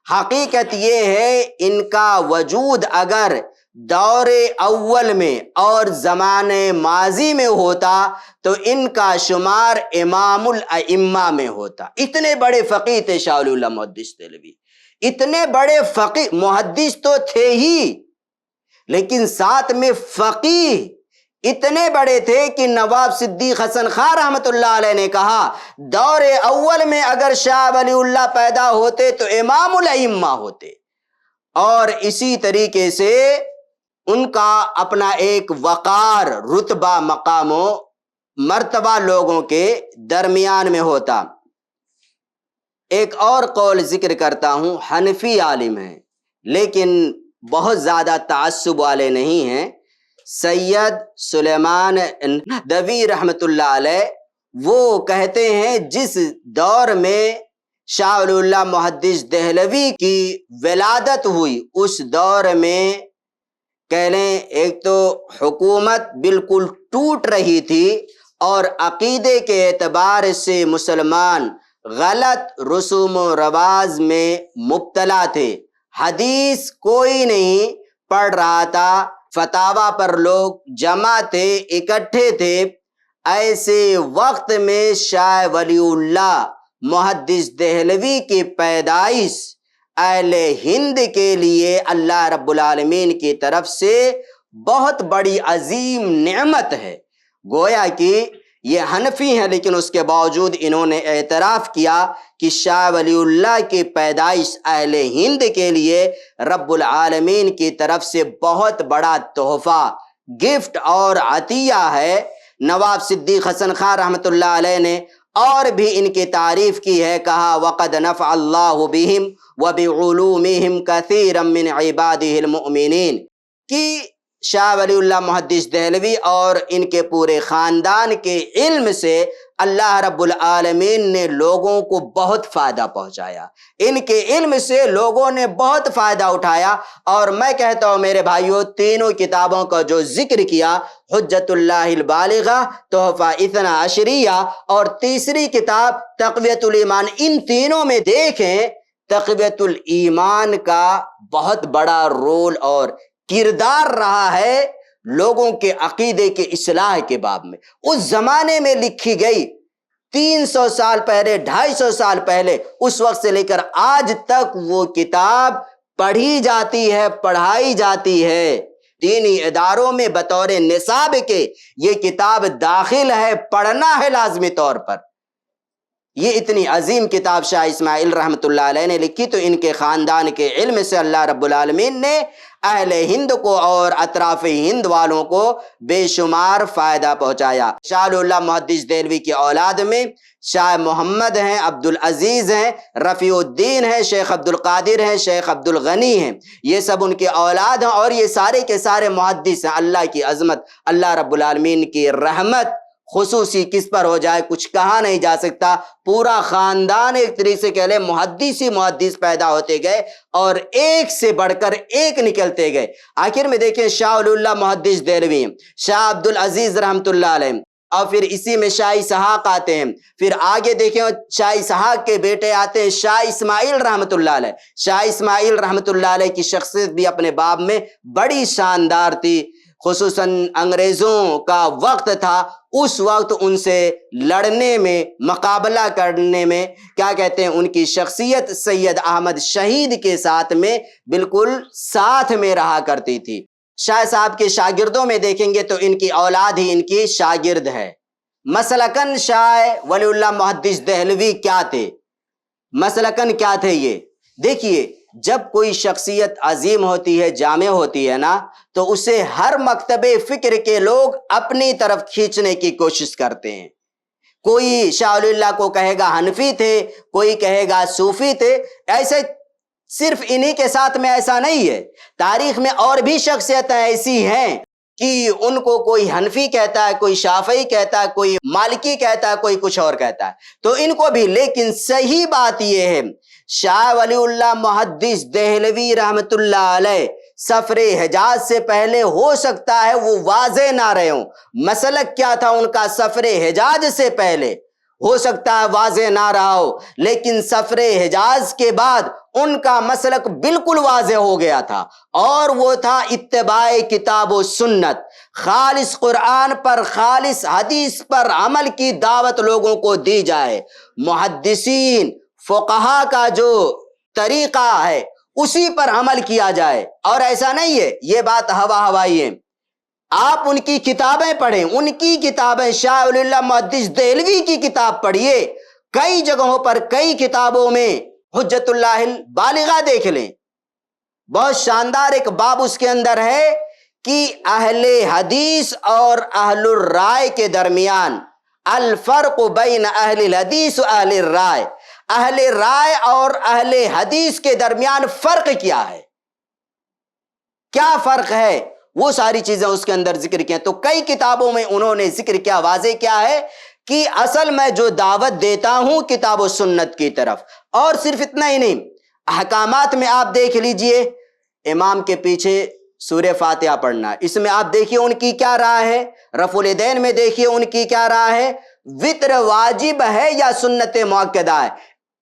حقیقت یہ ہے ان کا وجود اگر دور اول میں اور زمانے ماضی میں ہوتا تو ان کا شمار امام الائمہ میں ہوتا۔ اتنے بڑے فقیہ تھے شاہ ولی اللہ محدث دہلوی، اتنے بڑے فقیہ، محدث تو تھے ہی لیکن ساتھ میں فقیہ، اتنے بڑے تھے کہ نواب صدیق حسن خان رحمۃ اللہ علیہ نے کہا دور اول میں اگر شاہ ولی اللہ پیدا ہوتے تو امام الائمہ ہوتے، اور اسی طریقے سے ان کا اپنا ایک وقار، رتبہ، مقام و مرتبہ لوگوں کے درمیان میں ہوتا۔ ایک اور قول ذکر کرتا ہوں، حنفی عالم ہیں لیکن بہت زیادہ تعصب والے نہیں ہیں، سید سلیمان ندوی رحمۃ اللہ علیہ، وہ کہتے ہیں جس دور میں شاہ ولی اللہ محدث دہلوی کی ولادت ہوئی اس دور میں کہہ لیں ایک تو حکومت بالکل ٹوٹ رہی تھی اور عقیدے کے اعتبار سے مسلمان غلط رسوم و رواج میں مبتلا تھے، حدیث کوئی نہیں پڑھ رہا تھا، فتاوا پر لوگ جمع تھے، اکٹھے تھے۔ ایسے وقت میں شاہ ولی اللہ محدث دہلوی کی پیدائش اہل ہند کے لیے اللہ رب العالمین کی طرف سے بہت بڑی عظیم نعمت ہے۔ گویا کہ یہ حنفی ہیں لیکن اس کے باوجود انہوں نے اعتراف کیا کہ شاہ ولی اللہ کی پیدائش اہل ہند کے لیے رب العالمین کی طرف سے بہت بڑا تحفہ، گفٹ اور عطیہ ہے۔ نواب صدیق حسن خان رحمۃ اللہ علیہ نے اور بھی ان کی تعریف کی ہے، کہا وَقَدْ نَفَعَ اللَّهُ بِهِمْ وَبِعُلُومِهِمْ كَثِيرًا مِّنْ عِبَادِهِ الْمُؤْمِنِينَ، کہ شاہ ولی اللہ محدث دہلوی اور ان کے پورے خاندان کے علم سے اللہ رب العالمین نے لوگوں کو بہت فائدہ پہنچایا، ان کے علم سے لوگوں نے بہت فائدہ اٹھایا۔ اور میں کہتا ہوں میرے بھائیوں، تینوں کتابوں کا جو ذکر کیا، حجت اللہ البالغہ، تحفہ اثنا عشریہ اور تیسری کتاب تقویۃ الایمان، ان تینوں میں دیکھیں تقویۃ الایمان کا بہت بڑا رول اور کردار رہا ہے لوگوں کے عقیدے کے اصلاح کے باب میں۔ اس زمانے میں لکھی گئی 300 سال پہلے، 250 سال پہلے، اس وقت سے لے کر آج تک وہ کتاب پڑھی جاتی ہے، پڑھائی جاتی ہے۔ دینی اداروں میں بطور نصاب کے یہ کتاب داخل ہے، پڑھنا ہے لازمی طور پر۔ یہ اتنی عظیم کتاب شاہ اسماعیل رحمۃ اللہ علیہ نے لکھی، تو ان کے خاندان کے علم سے اللہ رب العالمین نے اہل ہند کو اور اطراف ہند والوں کو بے شمار فائدہ پہنچایا۔ شاہ ولی اللہ محدث دہلوی کی اولاد میں شاہ محمد ہیں، عبد العزیز ہیں، رفیع الدین ہیں، شیخ عبد القادر ہیں، شیخ عبد الغنی ہیں، یہ سب ان کی اولاد ہیں، اور یہ سارے کے سارے محدث ہیں۔ اللہ کی عظمت، اللہ رب العالمین کی رحمت خصوصی کس پر ہو جائے کچھ کہا نہیں جا سکتا۔ پورا خاندان ایک طریقے سے کہہ لیں محدث ہی محدث پیدا ہوتے گئے اور ایک سے بڑھ کر ایک نکلتے گئے۔ آخر میں دیکھیں شاہ ولی اللہ محدث دہلوی، شاہ عبد العزیز رحمۃ اللہ علیہ، اور پھر اسی میں شاہ اسحاق آتے ہیں، پھر آگے دیکھیں شاہ اسحاق کے بیٹے آتے ہیں شاہ اسماعیل رحمۃ اللہ علیہ۔ شاہ اسماعیل رحمۃ اللہ علیہ کی شخصیت بھی اپنے باب میں بڑی شاندار تھی، خصوصاً انگریزوں کا وقت تھا، اس وقت ان سے لڑنے میں، مقابلہ کرنے میں کیا کہتے ہیں ان کی شخصیت سید احمد شہید کے ساتھ میں بالکل ساتھ میں رہا کرتی تھی۔ شاہ صاحب کے شاگردوں میں دیکھیں گے تو ان کی اولاد ہی ان کی شاگرد ہے۔ مسلکن شاہ ولی اللہ محدث دہلوی کیا تھے؟ مسلکن کیا تھے یہ دیکھیے، جب کوئی شخصیت عظیم ہوتی ہے، جامع ہوتی ہے نا، تو اسے ہر مکتب فکر کے لوگ اپنی طرف کھینچنے کی کوشش کرتے ہیں۔ کوئی شاہ ولی اللہ کو کہے گا حنفی تھے، کوئی کہے گا صوفی تھے، ایسے صرف انہی کے ساتھ میں ایسا نہیں ہے، تاریخ میں اور بھی شخصیتیں ایسی ہیں کہ ان کو کوئی حنفی کہتا ہے، کوئی شافعی کہتا ہے، کوئی مالکی کہتا ہے، کوئی کچھ اور کہتا ہے، تو ان کو بھی۔ لیکن صحیح بات یہ ہے شاہ ولی اللہ محدث دہلوی رحمت اللہ علیہ سفر حجاز سے پہلے ہو سکتا ہے وہ واضح نہ رہے ہوں، مسلک کیا تھا ان کا سفر حجاز سے پہلے ہو سکتا ہے واضح نہ رہا ہو، لیکن سفر حجاز کے بعد ان کا مسلک بالکل واضح ہو گیا تھا، اور وہ تھا اتباع کتاب و سنت، خالص قرآن پر، خالص حدیث پر عمل کی دعوت لوگوں کو دی جائے۔ محدثین فقہا کا جو طریقہ ہے اسی پر عمل کیا جائے، اور ایسا نہیں ہے یہ بات ہوا ہوائی ہے۔ آپ ان کی کتابیں پڑھیں، ان کی کتابیں، شاہ ولی اللہ محدث دہلوی کی کتاب پڑھیے، کئی جگہوں پر کئی کتابوں میں حجت اللہ البالغہ دیکھ لیں، بہت شاندار ایک باب اس کے اندر ہے کہ اہل حدیث اور اہل الرائے کے درمیان الفرق بین اہل الحدیث و اہل الرائے، اہل رائے اور اہل حدیث کے درمیان فرق کیا ہے، کیا فرق ہے، وہ ساری چیزیں اس کے اندر ذکر کی ہیں۔ تو کئی کتابوں میں انہوں نے ذکر کیا، واضح کیا ہے کہ اصل میں جو دعوت دیتا ہوں کتاب و سنت کی طرف، اور صرف اتنا ہی نہیں، احکامات میں آپ دیکھ لیجئے، امام کے پیچھے سورہ فاتحہ پڑھنا، اس میں آپ دیکھیے ان کی کیا رائے ہے، رفع الیدین میں دیکھیے ان کی کیا رائے ہے، وطر واجب ہے یا سنت مؤکدہ ہے،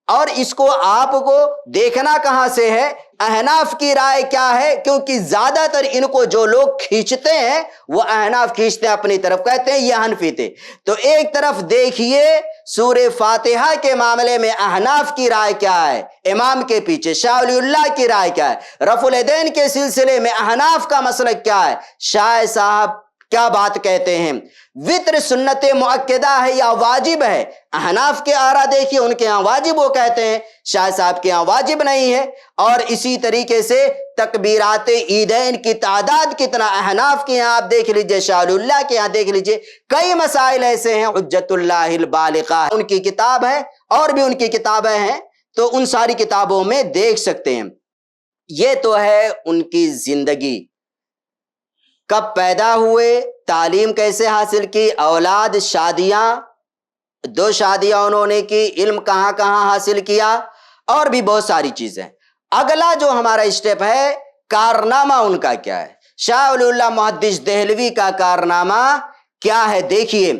اور اس کو آپ کو دیکھنا کہاں سے ہے، احناف کی رائے کیا ہے، کیونکہ زیادہ تر ان کو جو لوگ کھینچتے ہیں وہ احناف کھینچتے ہیں اپنی طرف، کہتے ہیں یہ حنفی تھے۔ تو ایک طرف دیکھیے سورہ فاتحہ کے معاملے میں احناف کی رائے کیا ہے، امام کے پیچھے شاہ ولی اللہ کی رائے کیا ہے، رفع الیدین کے سلسلے میں احناف کا مسلک کیا ہے، شاہ صاحب کیا بات کہتے ہیں، وطر سنت مؤکدہ ہے یا واجب ہے، احناف کے آرا دیکھیے، ان کے ہاں واجب وہ کہتے ہیں، شاہ صاحب کے ہاں واجب نہیں ہے۔ اور اسی طریقے سے تکبیرات عیدین کی تعداد کتنا، احناف کے ہاں آپ دیکھ لیجئے، شاہ ولی اللہ کے ہاں دیکھ لیجئے، کئی مسائل ایسے ہیں، حجت اللہ البالغہ ان کی کتاب ہے، اور بھی ان کی کتابیں ہیں، تو ان ساری کتابوں میں دیکھ سکتے ہیں۔ یہ تو ہے ان کی زندگی، کب پیدا ہوئے، تعلیم کیسے حاصل کی، اولاد، شادیاں، 2 شادیاں انہوں نے کی، علم کہاں کہاں حاصل کیا، اور بھی بہت ساری چیزیں۔ اگلا جو ہمارا اسٹیپ ہے، کارنامہ ان کا کیا ہے، شاہ ولی اللہ محدث دہلوی کا کارنامہ کیا ہے، دیکھیے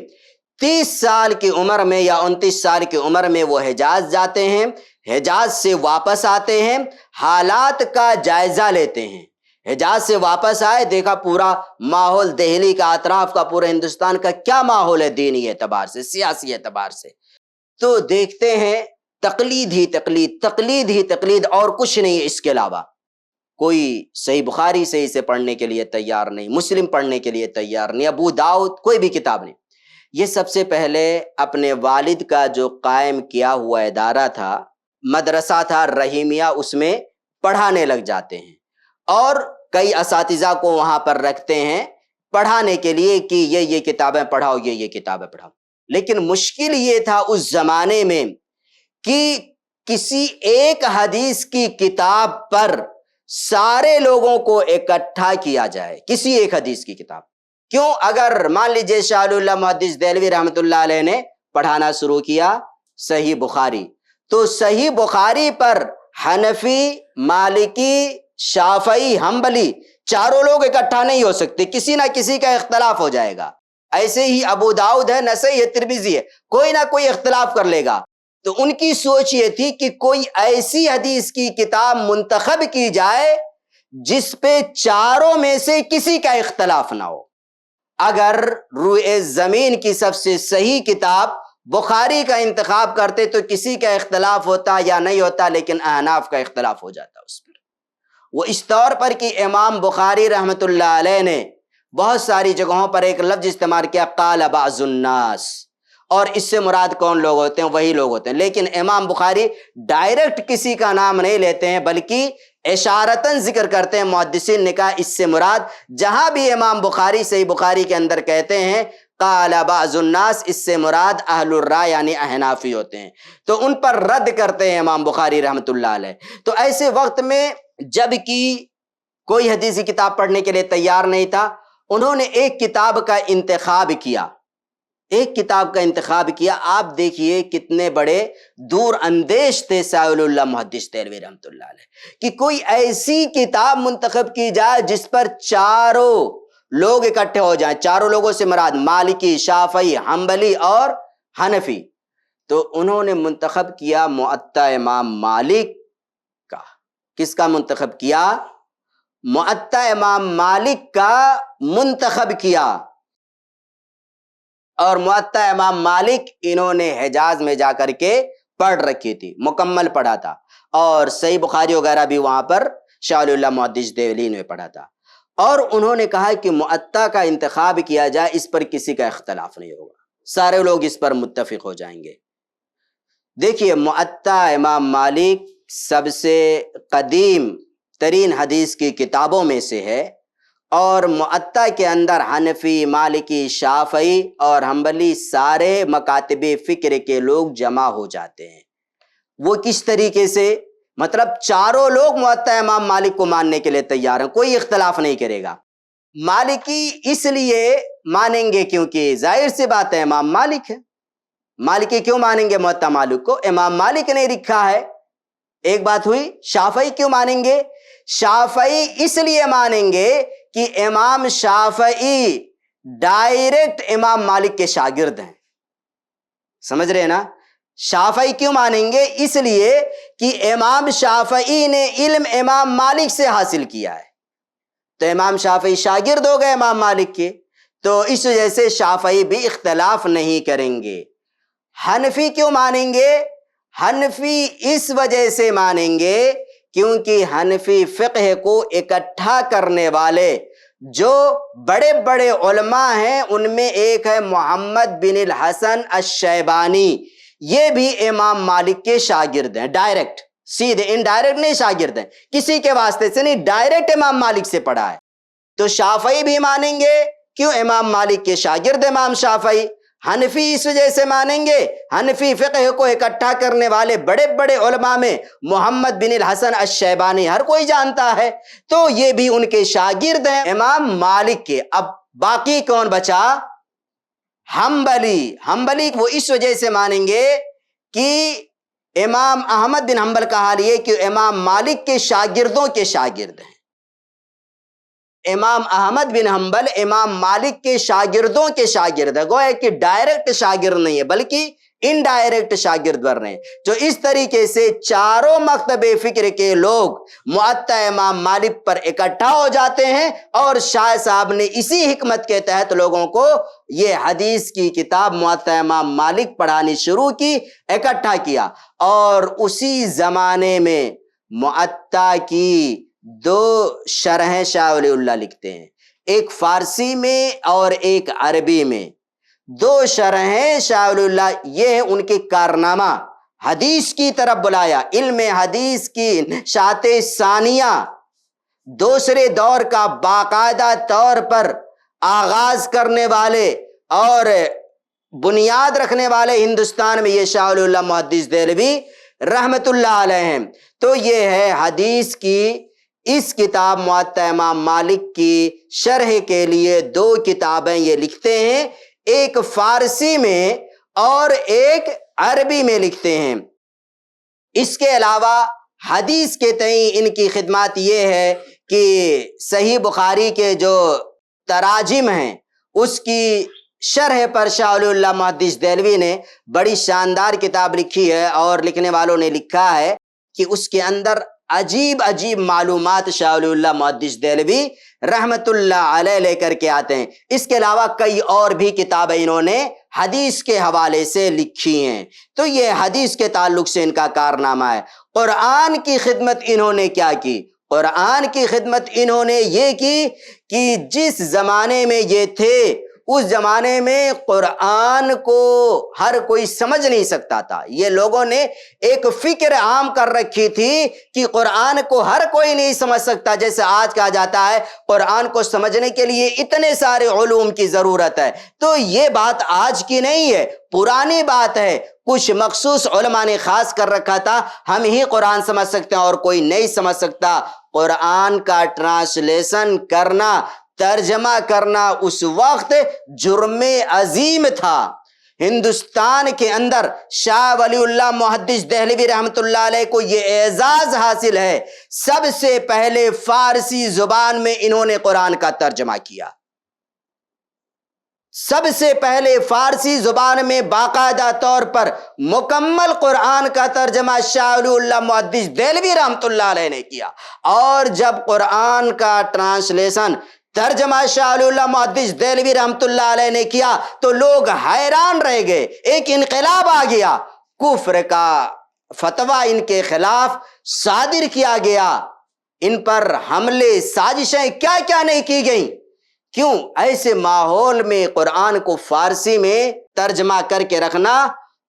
30 سال کی عمر میں یا 29 سال کی عمر میں وہ حجاز جاتے ہیں، حجاز سے واپس آتے ہیں، حالات کا جائزہ لیتے ہیں، حجاز سے واپس آئے، دیکھا پورا ماحول دہلی کا، اطراف کا، پورا ہندوستان کا کیا ماحول ہے دینی اعتبار سے، سیاسی اعتبار سے، تو دیکھتے ہیں تقلید ہی تقلید، تقلید ہی تقلید، اور کچھ نہیں ہے اس کے علاوہ۔ کوئی صحیح بخاری صحیح سے پڑھنے کے لیے تیار نہیں، مسلم پڑھنے کے لیے تیار نہیں، ابو داؤد، کوئی بھی کتاب نہیں۔ یہ سب سے پہلے اپنے والد کا جو قائم کیا ہوا ادارہ تھا، مدرسہ تھا رحیمیہ، اس میں پڑھانے لگ جاتے ہیں، اور کئی اساتذہ کو وہاں پر رکھتے ہیں پڑھانے کے لیے کہ یہ کتابیں پڑھاؤ، یہ کتابیں پڑھاؤ۔ لیکن مشکل یہ تھا اس زمانے میں کہ کسی ایک حدیث کی کتاب پر سارے لوگوں کو اکٹھا کیا جائے، کسی ایک حدیث کی کتاب۔ کیوں؟ اگر مان لیجئے شاہ ولی اللہ محدث دہلوی رحمۃ اللہ علیہ نے پڑھانا شروع کیا صحیح بخاری، تو صحیح بخاری پر حنفی، مالکی، شافعی، حنبلی چاروں لوگ اکٹھا نہیں ہو سکتے، کسی نہ کسی کا اختلاف ہو جائے گا۔ ایسے ہی ابو داؤد ہے، نسائی ہے، ترمذی ہے، کوئی نہ کوئی اختلاف کر لے گا۔ تو ان کی سوچ یہ تھی کہ کوئی ایسی حدیث کی کتاب منتخب کی جائے جس پہ چاروں میں سے کسی کا اختلاف نہ ہو۔ اگر روئے زمین کی سب سے صحیح کتاب بخاری کا انتخاب کرتے تو کسی کا اختلاف ہوتا یا نہیں ہوتا، لیکن احناف کا اختلاف ہو جاتا اس پر۔ وہ اس طور پر کہ امام بخاری رحمۃ اللہ علیہ نے بہت ساری جگہوں پر ایک لفظ استعمال کیا، قال بعض الناس، اور اس سے مراد کون لوگ ہوتے ہیں؟ وہی لوگ ہوتے ہیں، لیکن امام بخاری ڈائریکٹ کسی کا نام نہیں لیتے ہیں، بلکہ اشارتاً ذکر کرتے ہیں۔ محدثین نے کہا اس سے مراد جہاں بھی امام بخاری صحیح بخاری کے اندر کہتے ہیں قال بعض الناس، اس سے مراد اہل الرائے یعنی احنافی ہوتے ہیں، تو ان پر رد کرتے ہیں امام بخاری رحمۃ اللہ علیہ۔ تو ایسے وقت میں جب کہ کوئی حدیثی کتاب پڑھنے کے لیے تیار نہیں تھا، انہوں نے ایک کتاب کا انتخاب کیا، ایک کتاب کا انتخاب کیا۔ آپ دیکھیے کتنے بڑے دور اندیش تھے شاہ ولی اللہ محدث دہلوی رحمۃ اللہ علیہ کہ کوئی ایسی کتاب منتخب کی جائے جس پر چاروں لوگ اکٹھے ہو جائیں، چاروں لوگوں سے مراد مالکی، شافعی، حنبلی اور حنفی۔ تو انہوں نے منتخب کیا موطا امام مالک کا۔ کس کا منتخب کیا؟ موطا امام مالک کا منتخب کیا۔ اور موطا امام مالک انہوں نے حجاز میں جا کر کے پڑھ رکھی تھی، مکمل پڑھا تھا، اور صحیح بخاری وغیرہ بھی وہاں پر شاہ ولی اللہ محدث دہلوی نے پڑھا تھا۔ اور انہوں نے کہا کہ معطا کا انتخاب کیا جائے، اس پر کسی کا اختلاف نہیں ہوگا، سارے لوگ اس پر متفق ہو جائیں گے۔ دیکھیے معطا امام مالک سب سے قدیم ترین حدیث کی کتابوں میں سے ہے، اور معطا کے اندر حنفی، مالکی، شافعی اور حنبلی سارے مکاتب فکر کے لوگ جمع ہو جاتے ہیں۔ وہ کس طریقے سے؟ مطلب چاروں لوگ معطا امام مالک کو ماننے کے لیے تیار ہیں، کوئی اختلاف نہیں کرے گا۔ مالکی اس لیے مانیں گے کیونکہ ظاہر سی بات ہے امام مالک ہے۔ مالکی کیوں مانیں گے معطا مالک کو؟ امام مالک نے لکھا ہے، ایک بات ہوئی۔ شافعی کیوں مانیں گے؟ شافعی اس لیے مانیں گے کہ امام شافعی ڈائریکٹ امام مالک کے شاگرد ہیں، سمجھ رہے نا؟ شافعی کیوں مانیں گے؟ اس لیے کہ امام شافعی نے علم امام مالک سے حاصل کیا ہے، تو امام شافعی شاگرد ہو گئے امام مالک کے، تو اس وجہ سے شافعی بھی اختلاف نہیں کریں گے۔ حنفی کیوں مانیں گے؟ حنفی اس وجہ سے مانیں گے کیونکہ حنفی فقہ کو اکٹھا کرنے والے جو بڑے بڑے علماء ہیں ان میں ایک ہے محمد بن الحسن الشیبانی، یہ بھی امام مالک کے شاگرد ہیں، ڈائریکٹ، سیدھے، انڈائریکٹ نہیں شاگرد ہیں، کسی کے واسطے سے نہیں، ڈائریکٹ امام مالک سے پڑھا ہے۔ تو شافعی بھی مانیں گے، کیوں؟ امام مالک کے شاگرد امام شافعی۔ حنفی اس وجہ سے مانیں گے، حنفی فقہ کو اکٹھا کرنے والے بڑے بڑے علماء میں محمد بن الحسن الشیبانی ہر کوئی جانتا ہے، تو یہ بھی ان کے شاگرد ہیں امام مالک کے۔ اب باقی کون بچا؟ حنبلی۔ حنبلی وہ اس وجہ سے مانیں گے کہ امام احمد بن حنبل کا حال یہ کہ امام مالک کے شاگردوں کے شاگرد ہیں۔ امام احمد بن حنبل امام مالک کے شاگردوں کے شاگرد ہے، گویا کہ ڈائریکٹ شاگرد نہیں ہے بلکہ انڈائریکٹ شاگرد بن رہے ہیں۔ جو اس طریقے سے چاروں مکتب فکر کے لوگ معطا امام مالک پر اکٹھا ہو جاتے ہیں، اور شاہ صاحب نے اسی حکمت کے تحت لوگوں کو یہ حدیث کی کتاب معطا امام مالک پڑھانی شروع کی، اکٹھا کیا، اور اسی زمانے میں معطا کی دو شرحیں شاہ ولی اللہ لکھتے ہیں، ایک فارسی میں اور ایک عربی میں، دو شرحیں شاہ ولی اللہ۔ یہ ہے ان کے کارنامہ، حدیث کی طرف بلایا، علم حدیث کی نشات ثانیہ، دوسرے دور کا باقاعدہ طور پر آغاز کرنے والے اور بنیاد رکھنے والے ہندوستان میں یہ شاہ ولی اللہ محدث دہلوی رحمت اللہ علیہ ہیں۔ تو یہ ہے حدیث کی اس کتاب معطا امام مالک کی شرح کے لیے دو کتابیں یہ لکھتے ہیں، ایک فارسی میں اور ایک عربی میں لکھتے ہیں۔ اس کے علاوہ حدیث کے تئیں ان کی خدمات یہ ہے کہ صحیح بخاری کے جو تراجم ہیں اس کی شرح پر شاہ ولی اللہ محدث دہلوی نے بڑی شاندار کتاب لکھی ہے، اور لکھنے والوں نے لکھا ہے کہ اس کے اندر عجیب عجیب معلومات شاہ ولی اللہ محدث دہلوی رحمت اللہ علیہ لے کر کے آتے ہیں۔ اس کے علاوہ کئی اور بھی کتابیں انہوں نے حدیث کے حوالے سے لکھی ہیں۔ تو یہ حدیث کے تعلق سے ان کا کارنامہ ہے۔ قرآن کی خدمت انہوں نے کیا کی؟ قرآن کی خدمت انہوں نے یہ کی کہ جس زمانے میں یہ تھے اس زمانے میں قرآن کو ہر کوئی سمجھ نہیں سکتا تھا۔ یہ لوگوں نے ایک فکر عام کر رکھی تھی کہ قرآن کو ہر کوئی نہیں سمجھ سکتا، جیسے آج کہا جاتا ہے قرآن کو سمجھنے کے لیے اتنے سارے علوم کی ضرورت ہے۔ تو یہ بات آج کی نہیں ہے، پرانی بات ہے، کچھ مخصوص علماء نے خاص کر رکھا تھا، ہم ہی قرآن سمجھ سکتے ہیں اور کوئی نہیں سمجھ سکتا۔ قرآن کا ٹرانسلیشن کرنا، ترجمہ کرنا اس وقت جرم عظیم تھا۔ ہندوستان کے اندر شاہ ولی اللہ محدث دہلوی رحمت اللہ علیہ کو یہ اعزاز حاصل ہے، سب سے پہلے فارسی زبان میں انہوں نے قرآن کا ترجمہ کیا، سب سے پہلے فارسی زبان میں باقاعدہ طور پر مکمل قرآن کا ترجمہ شاہ ولی اللہ محدث دہلوی رحمت اللہ علیہ نے کیا۔ اور جب قرآن کا ٹرانسلیشن ترجمہ شاہ ولی اللہ محدث دہلوی رحمت اللہ علیہ نے کیا تو لوگ حیران رہ گئے، ایک انقلاب آ گیا، کفر کا فتویٰ ان کے خلاف صادر کیا گیا، ان پر حملے سازشیں کیا کیا نہیں کی گئیں. کیوں؟ ایسے ماحول میں قرآن کو فارسی میں ترجمہ کر کے رکھنا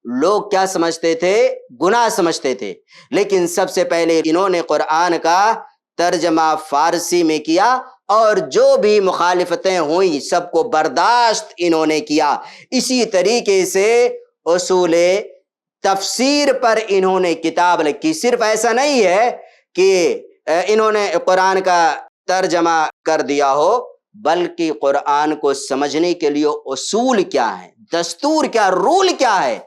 لوگ کیا سمجھتے تھے؟ گناہ سمجھتے تھے. لیکن سب سے پہلے انہوں نے قرآن کا ترجمہ فارسی میں کیا اور جو بھی مخالفتیں ہوئیں سب کو برداشت انہوں نے کیا. اسی طریقے سے اصول تفسیر پر انہوں نے کتاب لکھی. صرف ایسا نہیں ہے کہ انہوں نے قرآن کا ترجمہ کر دیا ہو، بلکہ قرآن کو سمجھنے کے لیے اصول کیا ہے، دستور کیا، رول کیا ہے،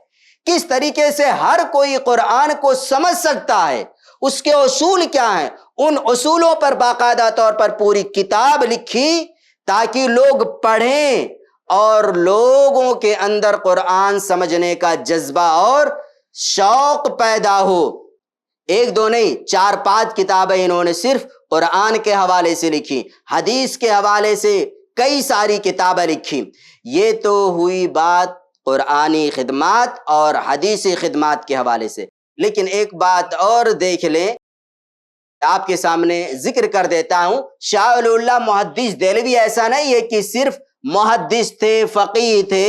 کس طریقے سے ہر کوئی قرآن کو سمجھ سکتا ہے، اس کے اصول کیا ہیں، ان اصولوں پر باقاعدہ طور پر پوری کتاب لکھی تاکہ لوگ پڑھیں اور لوگوں کے اندر قرآن سمجھنے کا جذبہ اور شوق پیدا ہو. ایک دو نہیں، 4-5 کتابیں انہوں نے صرف قرآن کے حوالے سے لکھی، حدیث کے حوالے سے کئی ساری کتابیں لکھی. یہ تو ہوئی بات قرآنی خدمات اور حدیثی خدمات کے حوالے سے. لیکن ایک بات اور دیکھ لیں، آپ کے سامنے ذکر کر دیتا ہوں. شاہ ولی اللہ محدث دہلوی ایسا نہیں ہے کہ صرف محدث تھے، فقیہ تھے،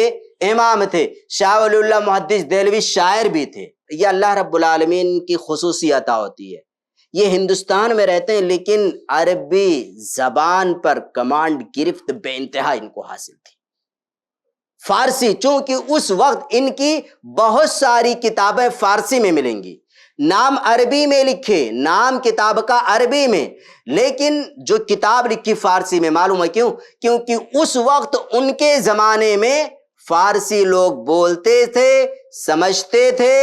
امام تھے. شاہ ولی اللہ محدث دہلوی شاعر بھی تھے. یہ اللہ رب العالمین کی خصوصی عطا ہوتی ہے. یہ ہندوستان میں رہتے ہیں لیکن عربی زبان پر کمانڈ گرفت بے انتہا ان کو حاصل تھی. فارسی، چونکہ اس وقت ان کی بہت ساری کتابیں فارسی میں ملیں گی، نام عربی میں لکھے، نام کتاب کا عربی میں، لیکن جو کتاب لکھی فارسی میں. معلوم ہے کیوں؟ کیونکہ اس وقت ان کے زمانے میں فارسی لوگ بولتے تھے، سمجھتے تھے،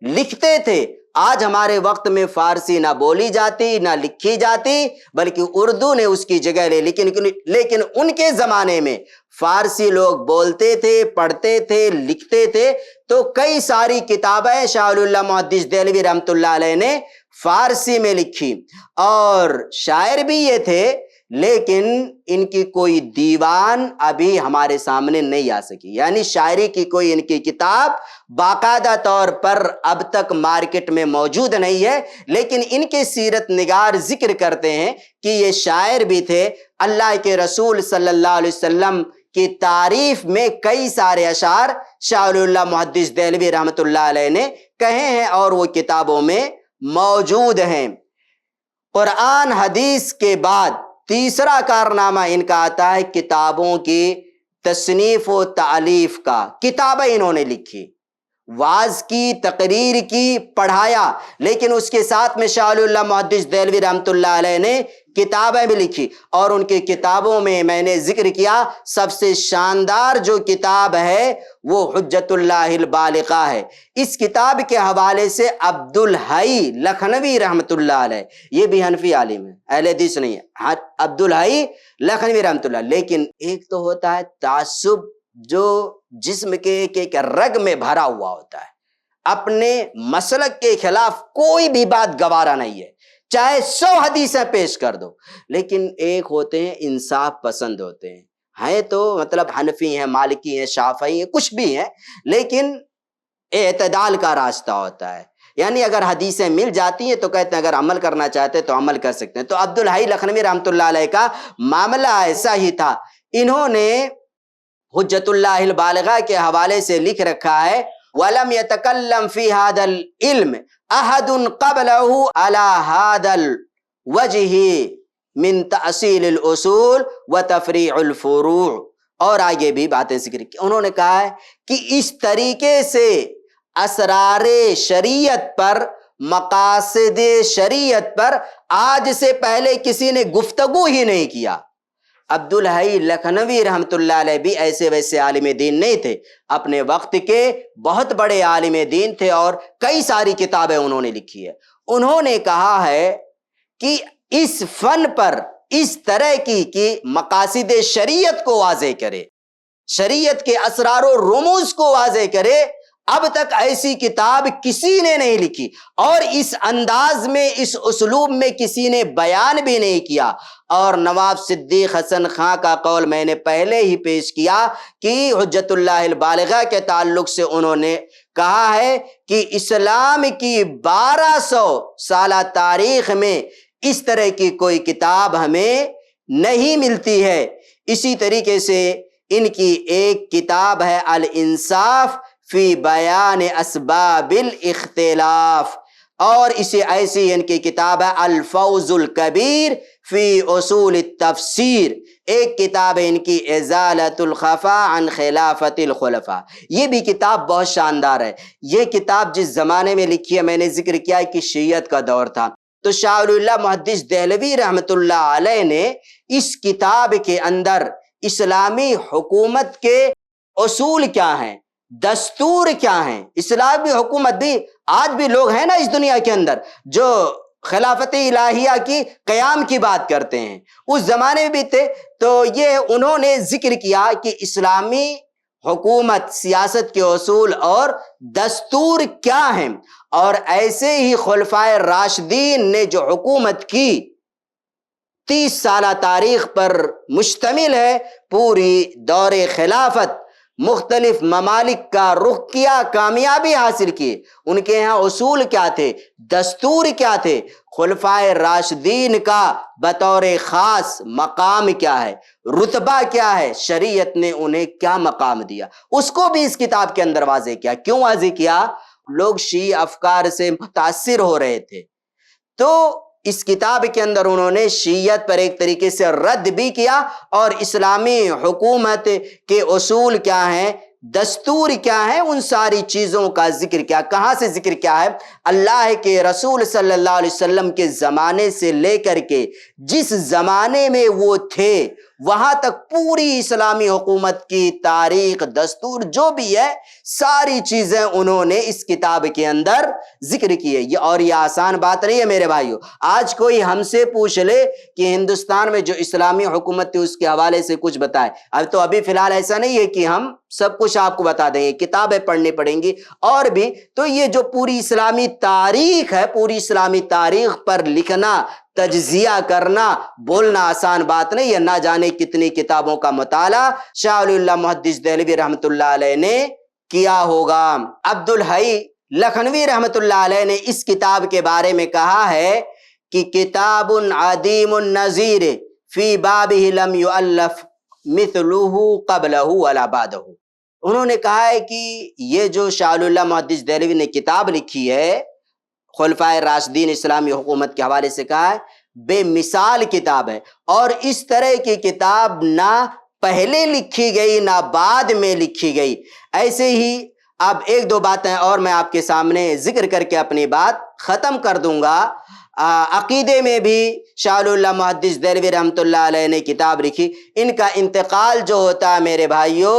لکھتے تھے. آج ہمارے وقت میں فارسی نہ بولی جاتی نہ لکھی جاتی بلکہ اردو نے اس کی جگہ لے. لیکن ان کے زمانے میں فارسی لوگ بولتے تھے، پڑھتے تھے، لکھتے تھے. تو کئی ساری کتابیں شاہ ولی اللہ محدث دہلوی رحمۃ اللہ علیہ نے فارسی میں لکھی. اور شاعر بھی یہ تھے، لیکن ان کی کوئی دیوان ابھی ہمارے سامنے نہیں آ سکی. یعنی شاعری کی کوئی ان کی کتاب باقاعدہ طور پر اب تک مارکیٹ میں موجود نہیں ہے. لیکن ان کے سیرت نگار ذکر کرتے ہیں کہ یہ شاعر بھی تھے. اللہ کے رسول صلی اللہ علیہ وسلم کی تعریف میں کئی سارے اشعار شاہ ولی اللہ محدث دہلوی رحمۃ اللہ علیہ نے کہے ہیں اور وہ کتابوں میں موجود ہیں. قرآن حدیث کے بعد تیسرا کارنامہ ان کا آتا ہے کتابوں کی تصنیف و تالیف کا. کتابیں انہوں نے لکھی، واعظ کی، تقریر کی، پڑھایا. لیکن اس کے ساتھ میں شاہ ولی اللہ محدث دہلوی رحمۃ اللہ علیہ نے کتابیں بھی لکھی. اور ان کی کتابوں میں میں نے ذکر کیا سب سے شاندار جو کتاب ہے وہ حجت اللہ البالغہ ہے. اس کتاب کے حوالے سے عبدالحی لکھنوی رحمۃ اللہ علیہ، یہ بھی حنفی عالم ہے، اہل حدیث نہیں ہے، عبدالحی لکھنوی رحمۃ اللہ. لیکن ایک تو ہوتا ہے تعصب جو جسم کے ایک رگ میں بھرا ہوا ہوتا ہے، اپنے مسلک کے خلاف کوئی بھی بات گوارا نہیں ہے، چاہے 100 حدیثیں پیش کر دو. لیکن ایک ہوتے ہیں انصاف پسند ہوتے ہیں تو مطلب حنفی ہیں، مالکی ہیں، شافعی ہیں، کچھ بھی ہیں، لیکن اعتدال کا راستہ ہوتا ہے. یعنی اگر حدیثیں مل جاتی ہیں تو کہتے ہیں اگر عمل کرنا چاہتے تو عمل کر سکتے ہیں. تو عبدالحی لکھنوی رحمۃ اللہ علیہ کا معاملہ ایسا ہی تھا. انہوں نے حجت اللہ البالغہ کے حوالے سے لکھ رکھا ہے وَلَمْ يَتَكَلَّمْ فِي هَذَا الْعِلْمِ أَحَدٌ قَبْلَهُ عَلَى هَذَا الْوَجْهِ مِنْ تَأْصِيلِ الْأُصُولِ وَتَفْرِيعِ الْفُرُوعِ. اور آگے بھی باتیں ذکر کی. انہوں نے کہا ہے کہ اس طریقے سے اسرار شریعت پر، مقاصد شریعت پر آج سے پہلے کسی نے گفتگو ہی نہیں کیا. عبدالحی لکھنوی رحمۃ اللہ علیہ بھی ایسے ویسے عالم دین نہیں تھے، اپنے وقت کے بہت بڑے عالم دین تھے اور کئی ساری کتابیں انہوں نے لکھی ہے. انہوں نے کہا ہے کہ اس فن پر اس طرح کی کہ مقاصد شریعت کو واضح کرے، شریعت کے اسرار و رموز کو واضح کرے، اب تک ایسی کتاب کسی نے نہیں لکھی اور اس انداز میں، اس اسلوب میں کسی نے بیان بھی نہیں کیا. اور نواب صدیق حسن خان کا قول میں نے پہلے ہی پیش کیا کہ حجت اللہ البالغہ کے تعلق سے انہوں نے کہا ہے کہ اسلام کی 1200 سالہ تاریخ میں اس طرح کی کوئی کتاب ہمیں نہیں ملتی ہے۔ اسی طریقے سے ان کی ایک کتاب ہے الانصاف فی بیان اسباب الاختلاف، اور اسے ایسی ان کی کتاب ہے الفوز الکبیر فی اصول التفسیر، ایک کتاب ہے ان کی ازالۃ الخفا عن خلافت الخلفاء۔ یہ بھی کتاب بہت شاندار ہے۔ یہ کتاب جس زمانے میں لکھی ہے، میں نے ذکر کیا ہے کہ شیعت کا دور تھا، تو شاہ ولی اللہ محدث دہلوی رحمۃ اللہ علیہ نے اس کتاب کے اندر اسلامی حکومت کے اصول کیا ہیں، دستور کیا ہیں، اسلامی حکومت بھی آج بھی لوگ ہیں نا اس دنیا کے اندر جو خلافت الہیہ کی قیام کی بات کرتے ہیں، اس زمانے میں بھی تھے، تو یہ انہوں نے ذکر کیا کہ اسلامی حکومت، سیاست کے اصول اور دستور کیا ہیں، اور ایسے ہی خلفائے راشدین نے جو حکومت کی 30 سالہ تاریخ پر مشتمل ہے، پوری دور خلافت مختلف ممالک کا رخ کیا، کامیابی حاصل کی۔ ان کے ہاں اصول کیا تھے، دستور کیا تھے، خلفائے راشدین کا بطور خاص مقام کیا ہے، رتبہ کیا ہے، شریعت نے انہیں کیا مقام دیا، اس کو بھی اس کتاب کے اندر واضح کیا۔ کیوں واضح کیا؟ لوگ شیعی افکار سے متاثر ہو رہے تھے، تو اس کتاب کے اندر انہوں نے شیعت پر ایک طریقے سے رد بھی کیا، اور اسلامی حکومت کے اصول کیا ہیں، دستور کیا ہیں، ان ساری چیزوں کا ذکر کیا۔ کہاں سے ذکر کیا ہے؟ اللہ کے رسول صلی اللہ علیہ وسلم کے زمانے سے لے کر کے جس زمانے میں وہ تھے وہاں تک پوری اسلامی حکومت کی تاریخ، دستور جو بھی ہے، ساری چیزیں انہوں نے اس کتاب کے اندر ذکر کی ہے۔ اور یہ آسان بات نہیں ہے میرے بھائیو۔ آج کوئی ہم سے پوچھ لے کہ ہندوستان میں جو اسلامی حکومت تھی اس کے حوالے سے کچھ بتائے، ابھی فی الحال ایسا نہیں ہے کہ ہم سب کچھ آپ کو بتا دیں گے، کتابیں پڑھنی پڑیں گی اور بھی۔ تو یہ جو پوری اسلامی تاریخ ہے، پوری اسلامی تاریخ پر لکھنا، تجزیہ کرنا، بولنا آسان بات نہیں ہے۔ نہ جانے کتنی کتابوں کا مطالعہ شاہ ولی اللہ محدث دہلوی رحمۃ اللہ علیہ نے کیا ہوگا۔ عبدالحی لکھنوی رحمۃ اللہ علیہ نے اس کتاب کے بارے میں کہا ہے کہ کتاب عدیم النظیر فی بابہ لم یؤلف مثلہ قبلہ ولا بعدہ۔ انہوں نے کہا ہے کہ یہ جو شاہ ولی اللہ محدث دہلوی نے کتاب لکھی ہے، خلفائے راشدین اسلامی حکومت کے حوالے سے کہا ہے، بے مثال کتاب ہے، اور اس طرح کی کتاب نہ پہلے لکھی گئی نہ بعد میں لکھی گئی۔ ایسے ہی اب ایک دو باتیں اور میں آپ کے سامنے ذکر کر کے اپنی بات ختم کر دوں گا۔ عقیدے میں بھی شاہ ولی اللہ محدث دہلوی رحمۃ اللہ علیہ نے کتاب لکھی۔ ان کا انتقال جو ہوتا ہے میرے بھائیوں،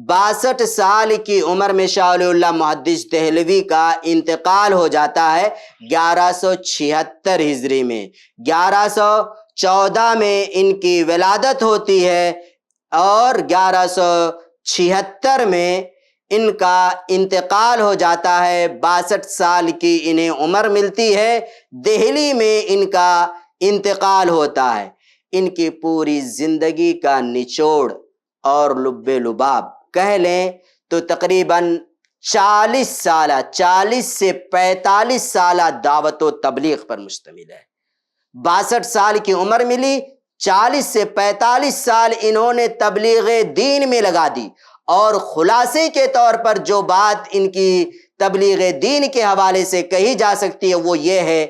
62 سال کی عمر میں شاہ ولی اللہ محدث دہلوی کا انتقال ہو جاتا ہے 1176 ہجری میں۔ 1114 میں ان کی ولادت ہوتی ہے اور 1176 میں ان کا انتقال ہو جاتا ہے۔ 62 سال کی انہیں عمر ملتی ہے، دہلی میں ان کا انتقال ہوتا ہے۔ ان کی پوری زندگی کا نچوڑ اور لب لباب کہہ لیں تو تقریباً 40 سے 45 سالہ دعوت و تبلیغ پر مشتمل ہے۔ 62 سال کی عمر ملی، 40 سے 45 سال انہوں نے تبلیغ دین میں لگا دی، اور خلاصے کے طور پر جو بات ان کی تبلیغ دین کے حوالے سے کہی جا سکتی ہے وہ یہ ہے،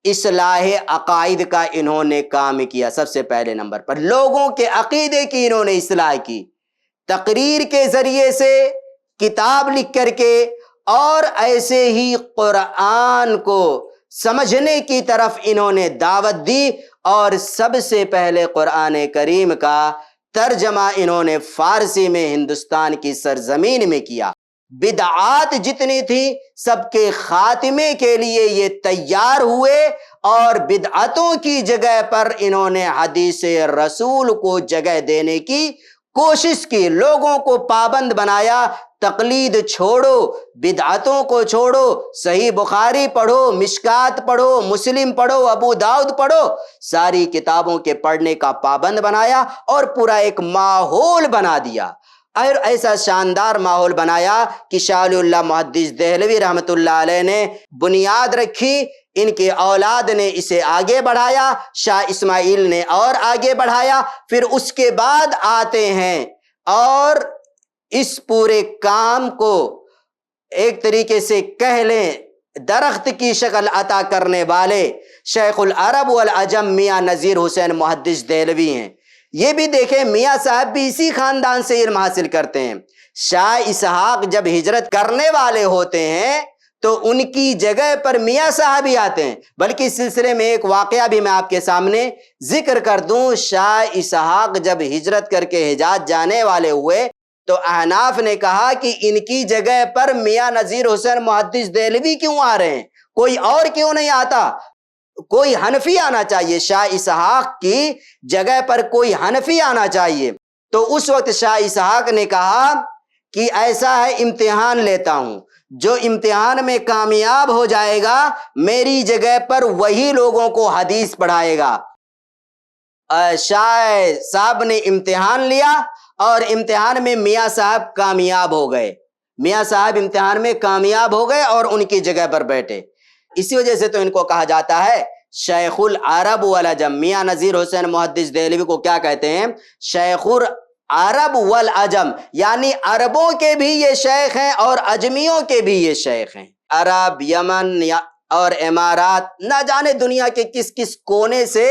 اصلاح عقائد کا انہوں نے کام کیا۔ سب سے پہلے نمبر پر لوگوں کے عقیدے کی انہوں نے اصلاح کی، تقریر کے ذریعے سے، کتاب لکھ کر کے، اور ایسے ہی قرآن کو سمجھنے کی طرف انہوں نے دعوت دی، اور سب سے پہلے قرآن کریم کا ترجمہ انہوں نے فارسی میں ہندوستان کی سرزمین میں کیا۔ بدعات جتنی تھی سب کے خاتمے کے لیے یہ تیار ہوئے، اور بدعتوں کی جگہ پر انہوں نے حدیث رسول کو جگہ دینے کی کوشش کی، لوگوں کو پابند بنایا، تقلید چھوڑو، بدعتوں کو چھوڑو، صحیح بخاری پڑھو، مشکات پڑھو، مسلم پڑھو، ابو داؤد پڑھو، ساری کتابوں کے پڑھنے کا پابند بنایا، اور پورا ایک ماحول بنا دیا، اور ایسا شاندار ماحول بنایا کہ شاہ ولی اللہ محدث دہلوی رحمۃ اللہ علیہ نے بنیاد رکھی ان کے اولاد نے اسے آگے بڑھایا، شاہ اسماعیل نے اور آگے بڑھایا، پھر اس کے بعد آتے ہیں اور اس پورے کام کو ایک طریقے سے کہہ لیں درخت کی شکل عطا کرنے والے شیخ العرب والعجم میاں نذیر حسین محدث دہلوی ہیں۔ یہ بھی دیکھیں میاں صاحب بھی اسی خاندان سے علم حاصل کرتے ہیں۔ شاہ اسحاق جب ہجرت کرنے والے ہوتے ہیں تو ان کی جگہ پر میاں صاحب ہی آتے ہیں، بلکہ اس سلسلے میں ایک واقعہ بھی میں آپ کے سامنے ذکر کر دوں۔ شاہ اسحاق جب ہجرت کر کے حجاز جانے والے ہوئے تو احناف نے کہا کہ ان کی جگہ پر میاں نذیر حسین محدث دہلوی کیوں آ رہے ہیں، کوئی اور کیوں نہیں آتا، کوئی حنفی آنا چاہیے، شاہ اسحاق کی جگہ پر کوئی حنفی آنا چاہیے۔ تو اس وقت شاہ اسحاق نے کہا کہ ایسا ہے، امتحان لیتا ہوں، جو امتحان میں کامیاب ہو جائے گا میری جگہ پر وہی لوگوں کو حدیث پڑھائے گا۔ شاہ صاحب نے امتحان لیا اور امتحان میں میاں صاحب کامیاب ہو گئے، میاں صاحب امتحان میں کامیاب ہو گئے اور ان کی جگہ پر بیٹھے۔ اسی وجہ سے تو ان کو کہا جاتا ہے شیخ العرب والعجم۔ میاں نذیر حسین محدث دہلوی کو کیا کہتے ہیں؟ شیخ العرب والعجم، یعنی عربوں کے بھی یہ شیخ ہیں اور عجمیوں کے بھی یہ شیخ ہیں۔ عرب، یمن اور امارات، نہ جانے دنیا کے کس کس کونے سے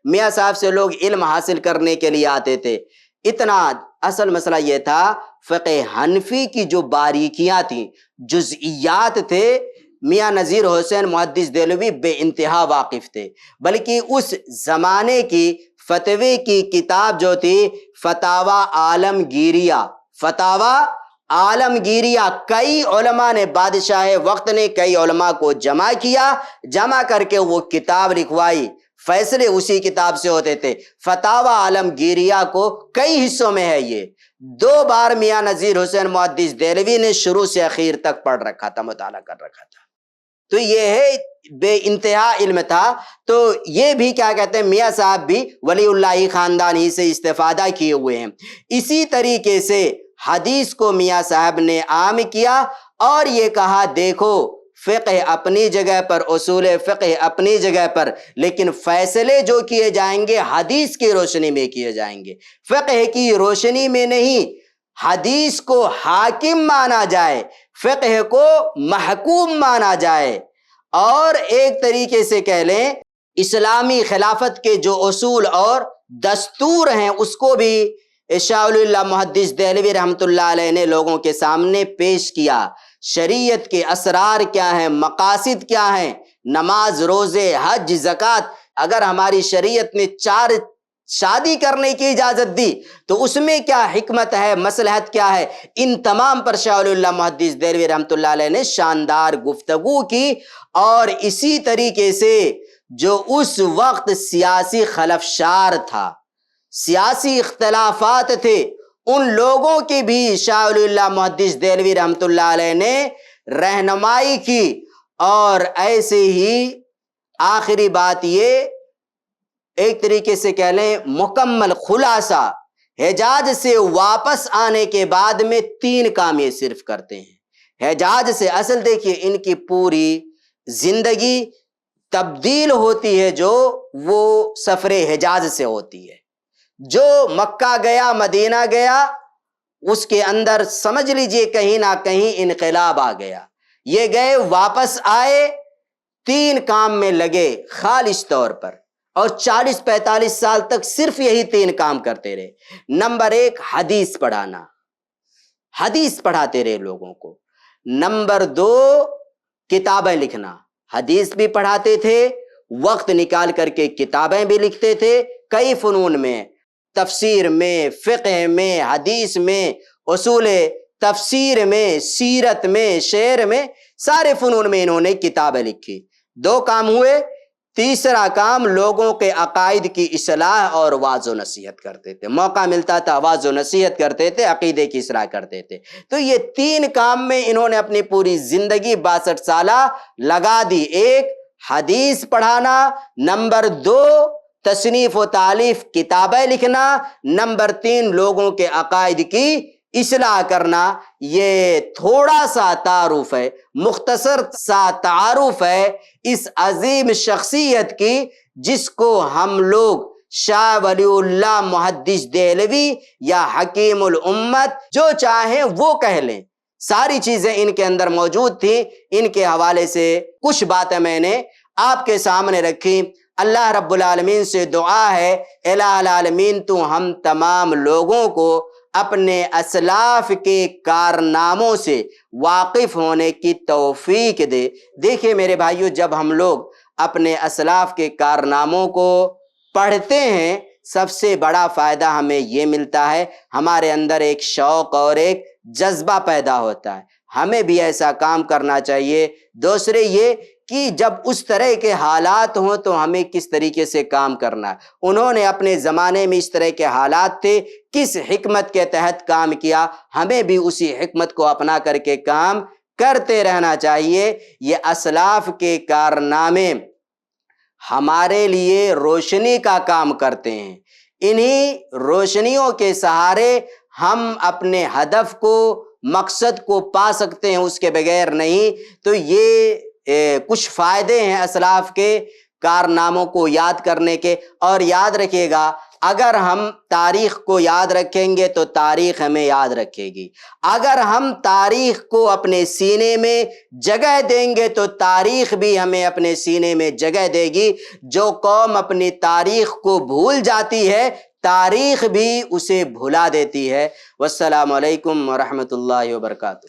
میاں صاحب سے لوگ علم حاصل کرنے کے لیے آتے تھے۔ اتنا اصل مسئلہ یہ تھا، فقہ حنفی کی جو باریکیاں تھیں، جزئیات تھے، میاں نذیر حسین محدث دہلوی بے انتہا واقف تھے۔ بلکہ اس زمانے کی فتوی کی کتاب جو تھی فتاوی عالمگیریہ، فتاوی عالمگیریہ، کئی علماء نے، بادشاہ وقت نے کئی علماء کو جمع کیا، جمع کر کے وہ کتاب لکھوائی، فیصلے اسی کتاب سے ہوتے تھے۔ فتاوی عالمگیریہ کو کئی حصوں میں ہے، یہ 2 بار میاں نذیر حسین محدث دہلوی نے شروع سے اخیر تک پڑھ رکھا تھا، مطالعہ کر رکھا تھا۔ تو یہ ہے بے انتہا علم تھا۔ تو یہ بھی کیا کہتے ہیں، میاں صاحب بھی ولی اللہ خاندان ہی سے استفادہ کیے ہوئے ہیں۔ اسی طریقے سے حدیث کو میاں صاحب نے عام کیا اور یہ کہا دیکھو فقہ اپنی جگہ پر، اصول فقہ اپنی جگہ پر، لیکن فیصلے جو کیے جائیں گے حدیث کی روشنی میں کیے جائیں گے، فقہ کی روشنی میں نہیں۔ حدیث کو حاکم مانا جائے، فقہ کو محکوم مانا جائے، اور ایک طریقے سے کہہ لیں اسلامی خلافت کے جو اصول اور دستور ہیں اس کو بھی شاہ ولی اللہ محدث دہلوی رحمۃ اللہ علیہ نے لوگوں کے سامنے پیش کیا۔ شریعت کے اسرار کیا ہیں، مقاصد کیا ہیں، نماز، روزے، حج، زکوٰۃ، اگر ہماری شریعت نے 4 شادی کرنے کی اجازت دی تو اس میں کیا حکمت ہے، مصلحت کیا ہے، ان تمام پر شاہ ولی اللہ محدث دہلوی رحمۃ اللہ علیہ نے شاندار گفتگو کی۔ اور اسی طریقے سے جو اس وقت سیاسی خلفشار تھا، سیاسی اختلافات تھے، ان لوگوں کی بھی شاہ ولی اللہ محدث دہلوی رحمۃ اللہ علیہ نے رہنمائی کی۔ اور ایسے ہی آخری بات یہ، ایک طریقے سے کہہ لیں مکمل خلاصہ، حجاز سے واپس آنے کے بعد میں 3 کام یہ صرف کرتے ہیں۔ حجاز سے اصل دیکھیے ان کی پوری زندگی تبدیل ہوتی ہے جو وہ سفر حجاز سے ہوتی ہے۔ جو مکہ گیا، مدینہ گیا، اس کے اندر سمجھ لیجئے کہیں نہ کہیں انقلاب آ گیا۔ یہ گئے، واپس آئے، 3 کام میں لگے خالص طور پر، اور 40-45 سال تک صرف یہی 3 کام کرتے رہے۔ نمبر 1 حدیث پڑھانا، حدیث پڑھاتے رہے لوگوں کو۔ نمبر 2 کتابیں لکھنا، حدیث بھی پڑھاتے تھے، وقت نکال کر کے کتابیں بھی لکھتے تھے، کئی فنون میں، تفسیر میں، فقہ میں، حدیث میں، اصول تفسیر میں، سیرت میں، شعر میں، سارے فنون میں انہوں نے کتابیں لکھی۔ 2 کام ہوئے۔ تیسرا کام لوگوں کے عقائد کی اصلاح اور واعظ و نصیحت کرتے تھے، موقع ملتا تھا واعظ و نصیحت کرتے تھے، عقیدے کی اصلاح کرتے تھے۔ تو یہ 3 کام میں انہوں نے اپنی پوری زندگی 62 سالہ لگا دی۔ 1 حدیث پڑھانا، نمبر 2 تصنیف و تالیف کتابیں لکھنا، نمبر 3 لوگوں کے عقائد کی اصلاح کرنا یہ تھوڑا سا تعارف ہے، مختصر سا تعارف ہے اس عظیم شخصیت کی، جس کو ہم لوگ شاہ ولی اللہ محدث دہلوی یا حکیم الامت جو چاہیں وہ کہہ لیں، ساری چیزیں ان کے اندر موجود تھیں۔ ان کے حوالے سے کچھ باتیں میں نے آپ کے سامنے رکھی۔ اللہ رب العالمین سے دعا ہے الہ العالمین تو ہم تمام لوگوں کو اپنے اسلاف کے کارناموں سے واقف ہونے کی توفیق دے۔ دیکھیے میرے بھائیو، جب ہم لوگ اپنے اسلاف کے کارناموں کو پڑھتے ہیں، سب سے بڑا فائدہ ہمیں یہ ملتا ہے، ہمارے اندر ایک شوق اور ایک جذبہ پیدا ہوتا ہے، ہمیں بھی ایسا کام کرنا چاہیے۔ دوسرے یہ کہ جب اس طرح کے حالات ہوں تو ہمیں کس طریقے سے کام کرنا ہے۔ انہوں نے اپنے زمانے میں اس طرح کے حالات تھے، کس حکمت کے تحت کام کیا، ہمیں بھی اسی حکمت کو اپنا کر کے کام کرتے رہنا چاہیے۔ یہ اسلاف کے کارنامے ہمارے لیے روشنی کا کام کرتے ہیں، انہی روشنیوں کے سہارے ہم اپنے ہدف کو، مقصد کو پا سکتے ہیں، اس کے بغیر نہیں۔ تو یہ کچھ فائدے ہیں اسلاف کے کارناموں کو یاد کرنے کے۔ اور یاد رکھیے گا، اگر ہم تاریخ کو یاد رکھیں گے تو تاریخ ہمیں یاد رکھے گی، اگر ہم تاریخ کو اپنے سینے میں جگہ دیں گے تو تاریخ بھی ہمیں اپنے سینے میں جگہ دے گی۔ جو قوم اپنی تاریخ کو بھول جاتی ہے، تاریخ بھی اسے بھلا دیتی ہے۔ والسلام علیکم ورحمۃ اللہ وبرکاتہ۔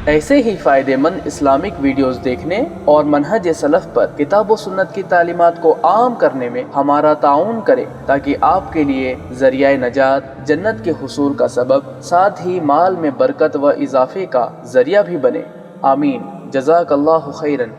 ایسے ہی فائدے مند اسلامک ویڈیوز دیکھنے اور منہج سلف پر کتاب و سنت کی تعلیمات کو عام کرنے میں ہمارا تعاون کریں، تاکہ آپ کے لیے ذریعہ نجات، جنت کے حصول کا سبب، ساتھ ہی مال میں برکت و اضافے کا ذریعہ بھی بنے۔ آمین۔ جزاک اللہ خیرن۔